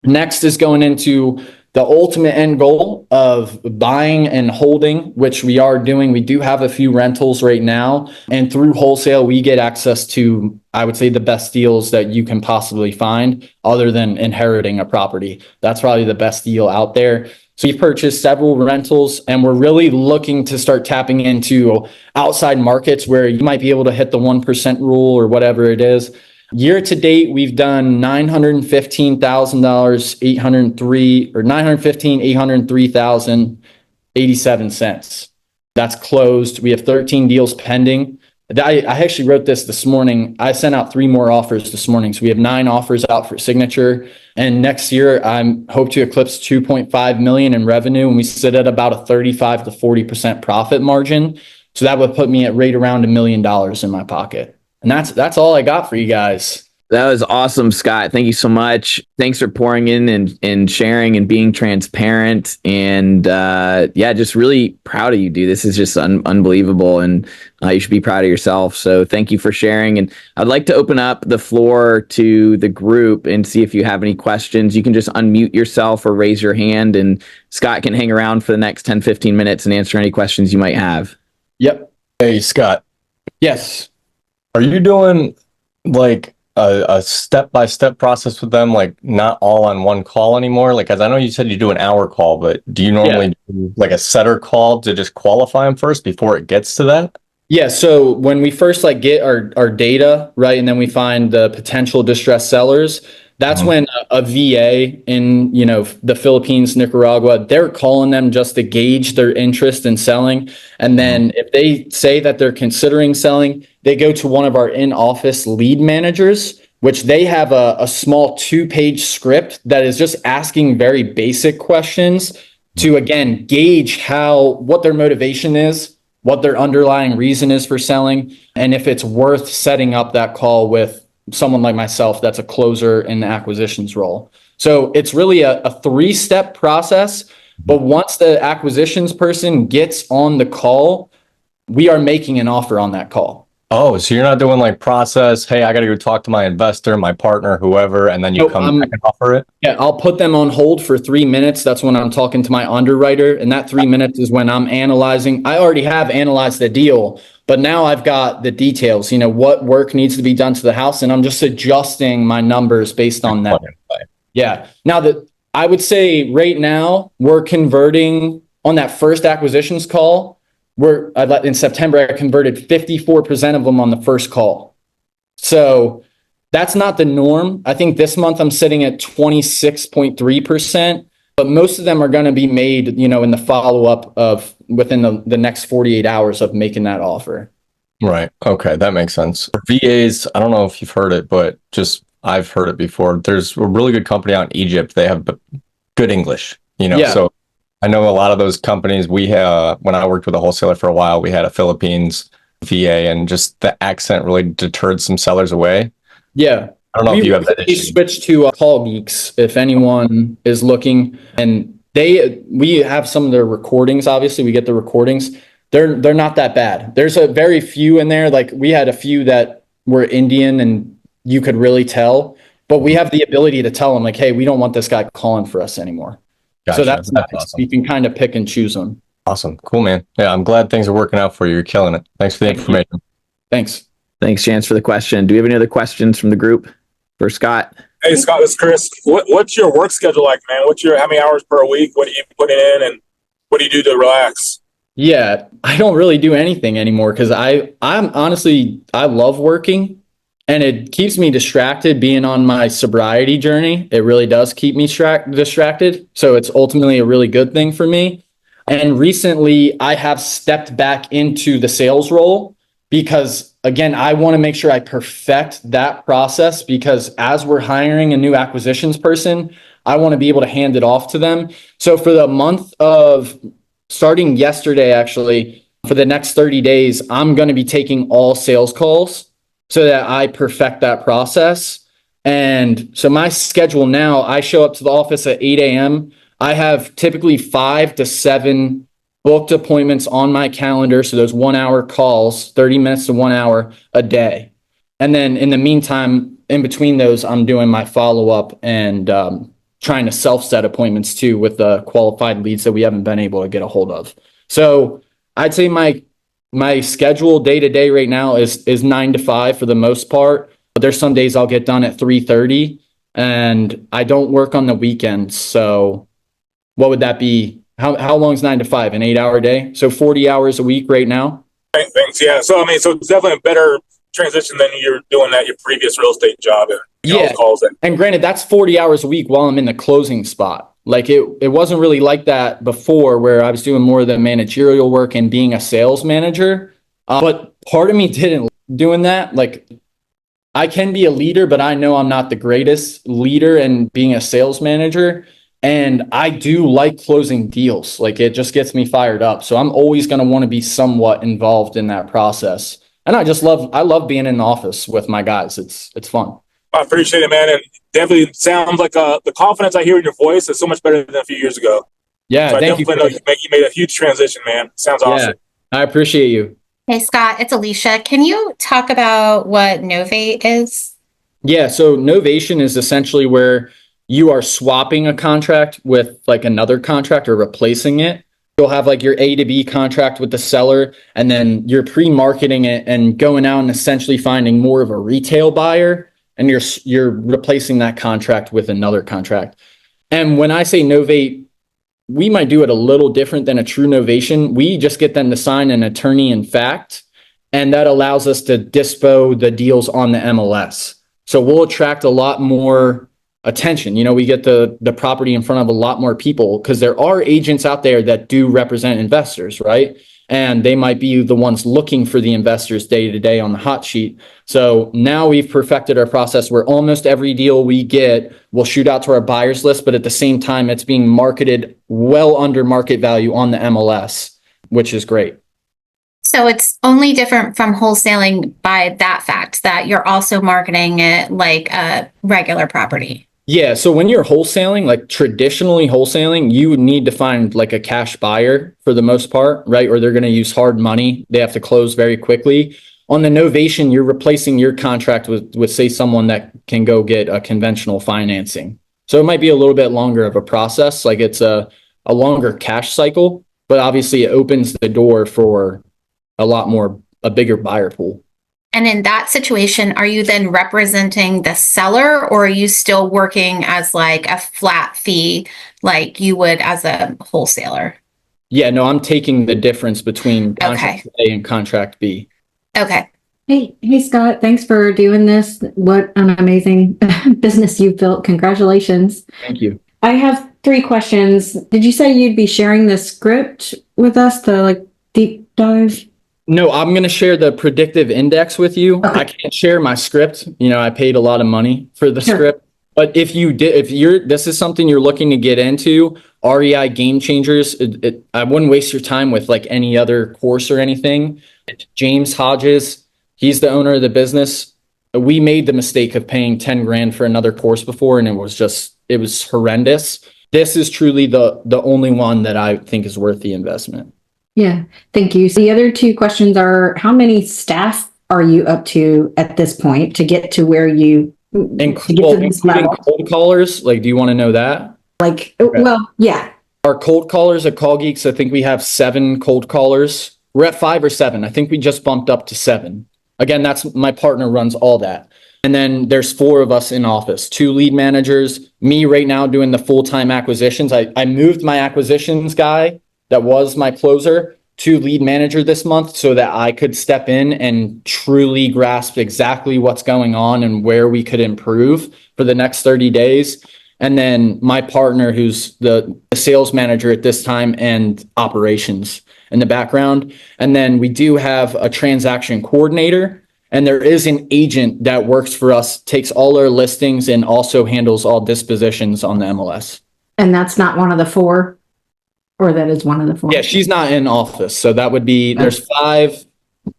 Next is going into the ultimate end goal of buying and holding, which we are doing. We do have a few rentals right now, and through wholesale, we get access to, I would say, the best deals that you can possibly find other than inheriting a property. That's probably the best deal out there. So we've purchased several rentals, and we're really looking to start tapping into outside markets where you might be able to hit the 1% rule or whatever it is. Year to date, we've done $915,000, 803,087 cents. That's closed. We have 13 deals pending. I actually wrote this morning. I sent out 3 more offers this morning. So we have 9 offers out for signature. And next year, I hope to eclipse 2.5 million in revenue. And we sit at about a 35 to 40% profit margin. So that would put me at right around $1 million in my pocket. And that's all I got for you guys. That was awesome, Scott. Thank you so much. Thanks for pouring in and sharing and being transparent. And just really proud of you, dude. This is just unbelievable. And you should be proud of yourself. So thank you for sharing. And I'd like to open up the floor to the group and see if you have any questions. You can just unmute yourself or raise your hand, and Scott can hang around for the next 10, 15 minutes and answer any questions you might have. Yep. Hey, Scott. Yes. Are you doing like a step-by-step process with them, like not all on one call anymore? Like, as I know you said you do an hour call, but do you normally do like a setter call to just qualify them first before it gets to that? Yeah, so when we first like get our data, right, and then we find the potential distressed sellers, that's when a VA in, the Philippines, Nicaragua, they're calling them just to gauge their interest in selling. And then if they say that they're considering selling, they go to one of our in-office lead managers, which they have a small 2-page script that is just asking very basic questions to, again, gauge what their motivation is, what their underlying reason is for selling, and if it's worth setting up that call with someone like myself that's a closer in the acquisitions role. So it's really a 3-step process, but once the acquisitions person gets on the call, we are making an offer on that call. Oh, so you're not doing like process, hey, I got to go talk to my investor, my partner, whoever, and then you come back and offer it? Yeah, I'll put them on hold for 3 minutes. That's when I'm talking to my underwriter. And that 3 minutes is when I'm analyzing. I already have analyzed the deal, but now I've got the details, what work needs to be done to the house. And I'm just adjusting my numbers based on that. Yeah. Now I would say right now we're converting on that first acquisitions call. In September, I converted 54% of them on the first call. So that's not the norm. I think this month I'm sitting at 26.3%, but most of them are going to be made, in the follow-up of within the next 48 hours of making that offer. Right. Okay. That makes sense. For VAs, I don't know if you've heard it, but I've heard it before. There's a really good company out in Egypt. They have good English, so I know a lot of those companies. When I worked with a wholesaler for a while, we had a Philippines VA, and just the accent really deterred some sellers away. Yeah. I don't know if you have that issue. We switched to Call Geeks if anyone is looking, and we have some of their recordings. Obviously, we get the recordings. They're not that bad. There's a very few in there. Like we had a few that were Indian, and you could really tell. But we have the ability to tell them, like, hey, we don't want this guy calling for us anymore. Gotcha. So that's nice. Awesome. You can kind of pick and choose them. Awesome. Cool, man. Yeah, I'm glad things are working out for you. You're killing it. Thanks for the information. Thanks. Thanks, Chance, for the question. Do we have any other questions from the group for Scott? Hey, Scott, this is Chris. What's your work schedule like, man? How many hours per week? What are you putting in, and what do you do to relax? Yeah, I don't really do anything anymore because I'm honestly, I love working. And it keeps me distracted being on my sobriety journey. It really does keep me distracted. So it's ultimately a really good thing for me. And recently I have stepped back into the sales role because, again, I want to make sure I perfect that process, because as we're hiring a new acquisitions person, I want to be able to hand it off to them. So for the month of starting yesterday, actually, for the next 30 days, I'm going to be taking all sales calls so that I perfect that process. And so my schedule now, I show up to the office at 8 a.m. I have typically 5 to 7 booked appointments on my calendar. So those 1-hour calls, 30 minutes to 1 hour a day. And then in the meantime, in between those, I'm doing my follow-up and trying to self-set appointments too with the qualified leads that we haven't been able to get a hold of. So I'd say my schedule day to day right now is 9 to 5 for the most part, but there's some days I'll get done at 3:30, and I don't work on the weekends. So what would that be? How long is 9 to 5? An 8-hour day? So 40 hours a week right now. Thanks. Yeah. So so it's definitely a better transition than you're doing at your previous real estate job. Yeah. Calls in. And granted, that's 40 hours a week while I'm in the closing spot. Like it wasn't really like that before, where I was doing more of the managerial work and being a sales manager. But part of me didn't doing that. Like I can be a leader, but I know I'm not the greatest leader in being a sales manager. And I do like closing deals. Like it just gets me fired up. So I'm always going to want to be somewhat involved in that process. And I love being in the office with my guys. It's fun. I appreciate it, man. And definitely sounds like the confidence I hear in your voice is so much better than a few years ago. Yeah, so thank you. Know you made a huge transition, man. Sounds awesome. I appreciate you. Hey, Scott, it's Alicia. Can you talk about what Novate is? Yeah, so Novation is essentially where you are swapping a contract with like another contract or replacing it. You'll have like your A to B contract with the seller, and then you're pre-marketing it and going out and essentially finding more of a retail buyer and you're replacing that contract with another contract. And when I say novate, we might do it a little different than a true novation. We just get them to sign an attorney in fact, and that allows us to dispo the deals on the MLS. So we'll attract a lot more attention. We get the property in front of a lot more people because there are agents out there that do represent investors, right? And they might be the ones looking for the investors day to day on the hot sheet. So now we've perfected our process where almost every deal we get, we'll shoot out to our buyers list, but at the same time, it's being marketed well under market value on the MLS, which is great. So it's only different from wholesaling by that fact that you're also marketing it like a regular property. Yeah. So when you're wholesaling, like traditionally wholesaling, you would need to find like a cash buyer for the most part, right? Or they're going to use hard money. They have to close very quickly. On the novation, you're replacing your contract with say someone that can go get a conventional financing. So it might be a little bit longer of a process. Like it's a longer cash cycle, but obviously it opens the door for a bigger buyer pool. And in that situation, are you then representing the seller, or are you still working as like a flat fee like you would as a wholesaler? Yeah, no, I'm taking the difference between contract A and contract B. Okay. Hey, Scott, thanks for doing this. What an amazing business you've built. Congratulations. Thank you. I have 3 questions. Did you say you'd be sharing the script with us to like deep dive? No, I'm going to share the predictive index with you. Okay. I can't share my script. I paid a lot of money for the script. But if this is something you're looking to get into, REI Game Changers, I wouldn't waste your time with like any other course or anything. James Hodges, he's the owner of the business. We made the mistake of paying 10 grand for another course before, and it was horrendous. This is truly the only one that I think is worth the investment. Yeah, thank you. So the other 2 questions are, how many staff are you up to at this point to get to where you including cold callers? Like, do you want to know that? Like, okay. Well, yeah. Our cold callers at Call Geeks, I think we have 7 cold callers. We're at 5 or 7. I think we just bumped up to 7. Again, that's my partner runs all that. And then there's 4 of us in office, 2 lead managers, me right now doing the full-time acquisitions. I moved my acquisitions guy that was my closer to lead manager this month so that I could step in and truly grasp exactly what's going on and where we could improve for the next 30 days. And then my partner, who's the sales manager at this time, and operations in the background. And then we do have a transaction coordinator, and there is an agent that works for us, takes all our listings and also handles all dispositions on the MLS. And that's not one of the 4? Or that is one of the 4? Yeah, she's not in office. So that would be, there's 5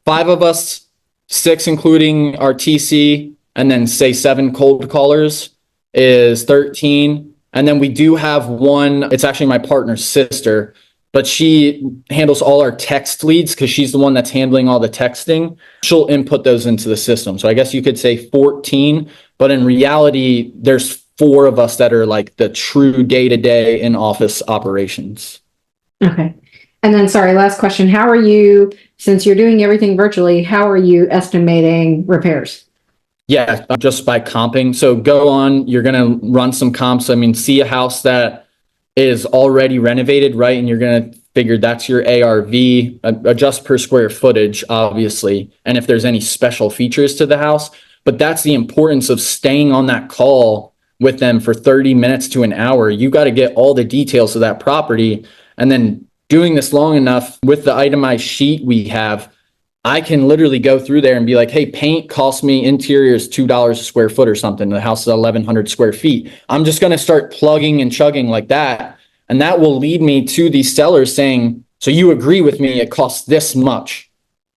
of us, 6 including our TC, and then say 7 cold callers is 13. And then we do have one, it's actually my partner's sister, but she handles all our text leads because she's the one that's handling all the texting. She'll input those into the system. So I guess you could say 14, but in reality, there's 4 of us that are like the true day-to-day in office operations. Okay. And then, sorry, last question. How are you, since you're doing everything virtually, how are you estimating repairs? Yeah, just by comping. So go on, you're going to run some comps. I mean, see a house that is already renovated, right? And you're going to figure that's your ARV, adjust per square footage, obviously. And if there's any special features to the house, but that's the importance of staying on that call with them for 30 minutes to an hour. You got to get all the details of that property. And then doing this long enough with the itemized sheet we have, I can literally go through there and be like, hey, paint costs me interiors $2 a square foot or something. The house is 1,100 square feet. I'm just going to start plugging and chugging like that. And that will lead me to these sellers saying, so you agree with me, it costs this much.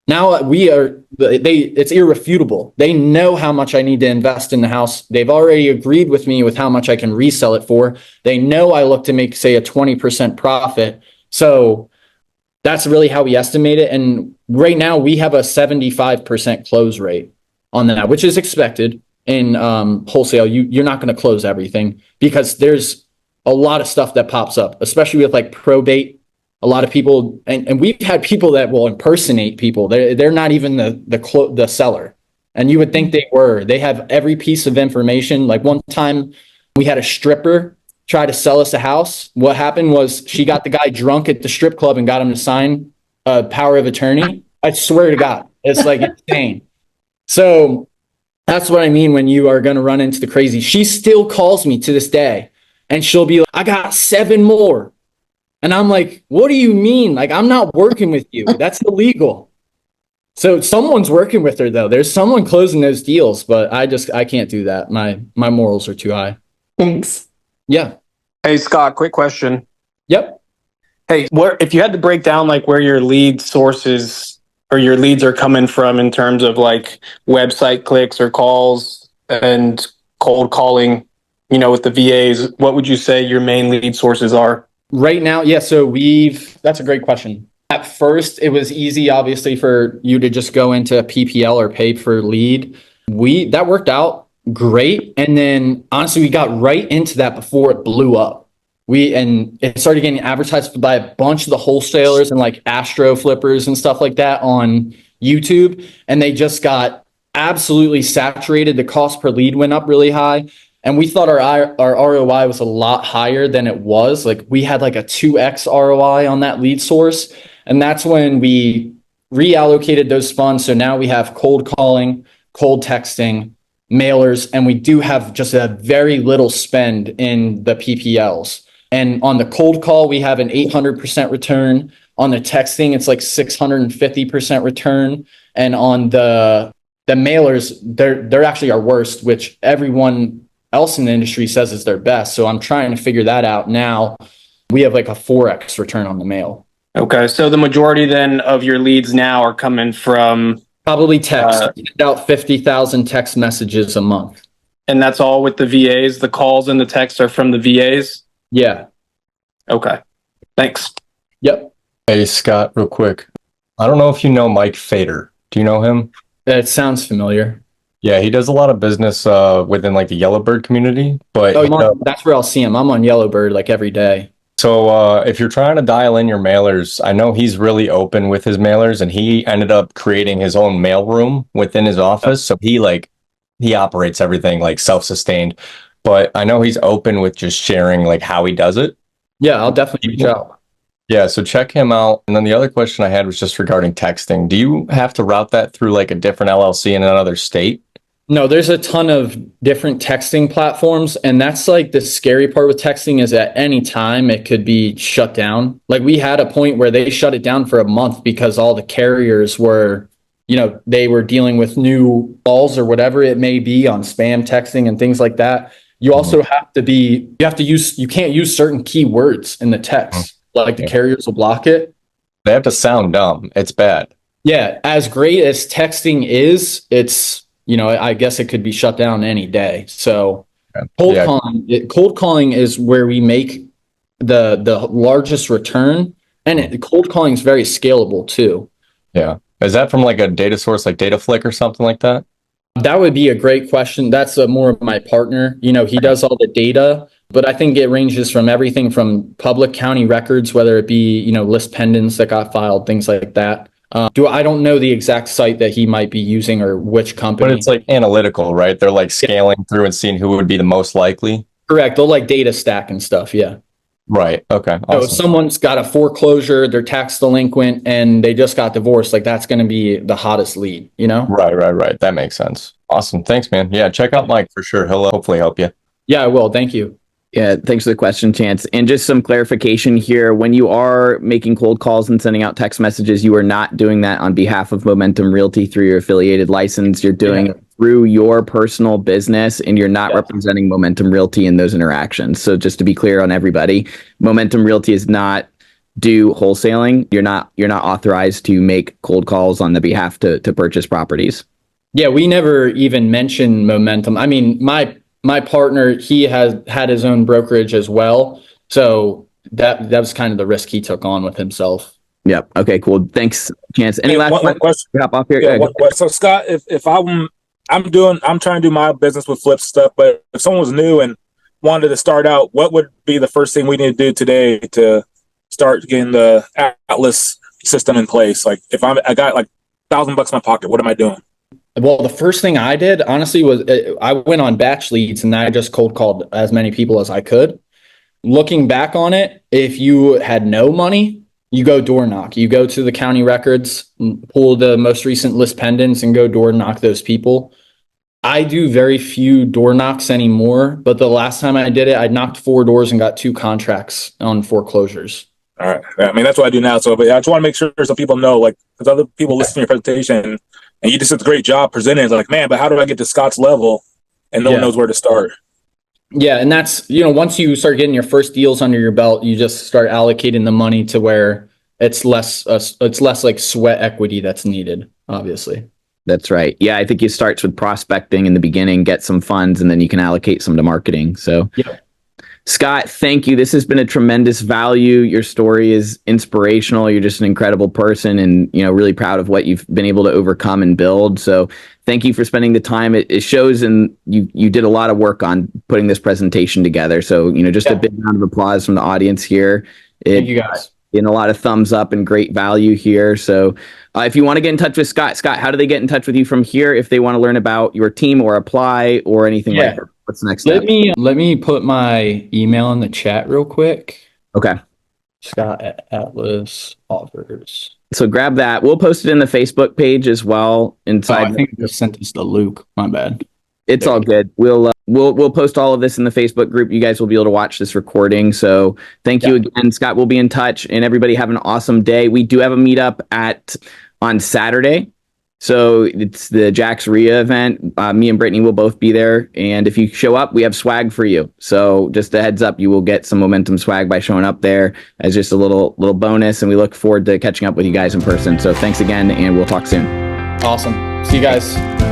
Now it's irrefutable. They know how much I need to invest in the house. They've already agreed with me with how much I can resell it for. They know I look to make, say, a 20% profit. So that's really how we estimate it. And right now we have a 75% close rate on that, which is expected in wholesale. You're not going to close everything because there's a lot of stuff that pops up, especially with like probate. A lot of people, and we've had people that will impersonate people. They're not even the seller. And you would think they were. They have every piece of information. Like one time we had a stripper try to sell us a house. What happened was she got the guy drunk at the strip club and got him to sign a power of attorney. I swear to God, it's like insane. So that's what I mean when you are going to run into the crazy. She still calls me to this day and she'll be like, I got 7 more. And I'm like, what do you mean? Like, I'm not working with you. That's illegal. So someone's working with her though. There's someone closing those deals, but I can't do that. My morals are too high. Thanks. Yeah. Hey, Scott, quick question. Yep. Hey, if you had to break down like where your lead sources or your leads are coming from in terms of like website clicks or calls and cold calling, with the VAs, what would you say your main lead sources are? Right now, yeah. So that's a great question. At first, it was easy, obviously, for you to just go into PPL or pay per lead. That worked out great. And then honestly, we got right into that before it blew up. And it started getting advertised by a bunch of the wholesalers and like Astro flippers and stuff like that on YouTube. And they just got absolutely saturated. The cost per lead went up really high. And we thought our ROI was a lot higher than it was. Like we had like a 2x ROI on that lead source. And that's when we reallocated those funds. So now we have cold calling, cold texting, mailers, and we do have just a very little spend in the PPLs. And on the cold call, we have an 800% return. On the texting, it's like 650% return. And on the mailers, they're actually our worst, which everyone else in the industry says is their best. So I'm trying to figure that out now. We have like a 4x return on the mail. Okay, so the majority then of your leads now are coming from probably text. About 50,000 text messages a month. And that's all with the VAs? The calls and the texts are from the VAs? Yeah. Okay. Thanks. Yep. Hey, Scott, real quick. I don't know if you know Mike Fader. Do you know him? It sounds familiar. Yeah, he does a lot of business within like the Yellowbird community. But that's where I'll see him. I'm on Yellowbird like every day. So if you're trying to dial in your mailers, I know he's really open with his mailers, and he ended up creating his own mail room within his office. So he operates everything like self-sustained. But I know he's open with just sharing like how he does it. Yeah, I'll definitely reach out. Yeah, so check him out. And then the other question I had was just regarding texting. Do you have to route that through like a different LLC in another state? No, there's a ton of different texting platforms. And that's like the scary part with texting is at any time it could be shut down. Like we had a point where they shut it down for a month because all the carriers were, they were dealing with new balls or whatever it may be on spam texting and things like that. You also you can't use certain keywords in the text. Like the carriers will block it. They have to sound dumb. It's bad. Yeah. As great as texting is, it's, I guess it could be shut down any day. So cold calling is where we make the largest return, and cold calling is very scalable too. Yeah. Is that from like a data source like DataFlick or something like that? That would be a great question. That's more of my partner. He does all the data, but I think it ranges from everything from public county records, whether it be, list pendants that got filed, things like that. I don't know the exact site that he might be using or which company. But it's like analytical, right? They're like scaling through and seeing who would be the most likely. Correct. They'll like data stack and stuff. Yeah. Right. Okay. Awesome. So if someone's got a foreclosure, they're tax delinquent, and they just got divorced, like that's going to be the hottest lead, Right. That makes sense. Awesome. Thanks, man. Yeah. Check out Mike for sure. He'll hopefully help you. Yeah, I will. Thank you. Yeah, thanks for the question, Chance. And just some clarification here. When you are making cold calls and sending out text messages, you are not doing that on behalf of Momentum Realty through your affiliated license. You're doing it through your personal business, and you're not representing Momentum Realty in those interactions. So just to be clear on everybody, Momentum Realty is not do wholesaling. You're not authorized to make cold calls on the behalf to purchase properties. Yeah, we never even mentioned Momentum. I mean, my partner, he has had his own brokerage as well. So that was kind of the risk he took on with himself. Yep. Okay, cool. Thanks, Chance. Any last one question? Hop off here. Yeah, so Scott, if I'm trying to do my business with flip stuff, but if someone was new and wanted to start out, what would be the first thing we need to do today to start getting the Atlas system in place? Like if I got like $1,000 in my pocket, what am I doing? Well, the first thing I did, honestly, was I went on batch leads and I just cold called as many people as I could. Looking back on it, if you had no money, you go door knock. You go to the county records, pull the most recent list pendants, and go door knock those people. I do very few door knocks anymore, but the last time I did it, I knocked 4 doors and got 2 contracts on foreclosures. All right. I mean, that's what I do now. So, but I just want to make sure some people know, like, because other people listen to your presentation and you just did a great job presenting. It's like, man, but how do I get to Scott's level? And no one knows where to start. Yeah. And that's, once you start getting your first deals under your belt, you just start allocating the money to where it's less like sweat equity that's needed, obviously. That's right. Yeah, I think it starts with prospecting in the beginning, get some funds, and then you can allocate some to marketing. So, yeah. Scott, thank you. This has been a tremendous value. Your story is inspirational. You're just an incredible person, and really proud of what you've been able to overcome and build. So, thank you for spending the time. It shows, and you did a lot of work on putting this presentation together. So, just a big round of applause from the audience here. Thank you, guys. And a lot of thumbs up and great value here. So if you want to get in touch with Scott, how do they get in touch with you from here if they want to learn about your team or apply or anything like that? What's the next step? Let me put my email in the chat real quick. Okay. Scott at Atlas Offers. So grab that. We'll post it in the Facebook page as well. Inside. I think I sent this to Luke. My bad. It's all good. We'll post all of this in the Facebook group. You guys will be able to watch this recording. So thank you again, Scott. We'll be in touch, and everybody have an awesome day. We do have a meetup on Saturday. So it's the Jack's RIA event. Me and Brittany will both be there. And if you show up, we have swag for you. So just a heads up, you will get some Momentum swag by showing up there as just a little bonus. And we look forward to catching up with you guys in person. So thanks again, and we'll talk soon. Awesome. See you guys.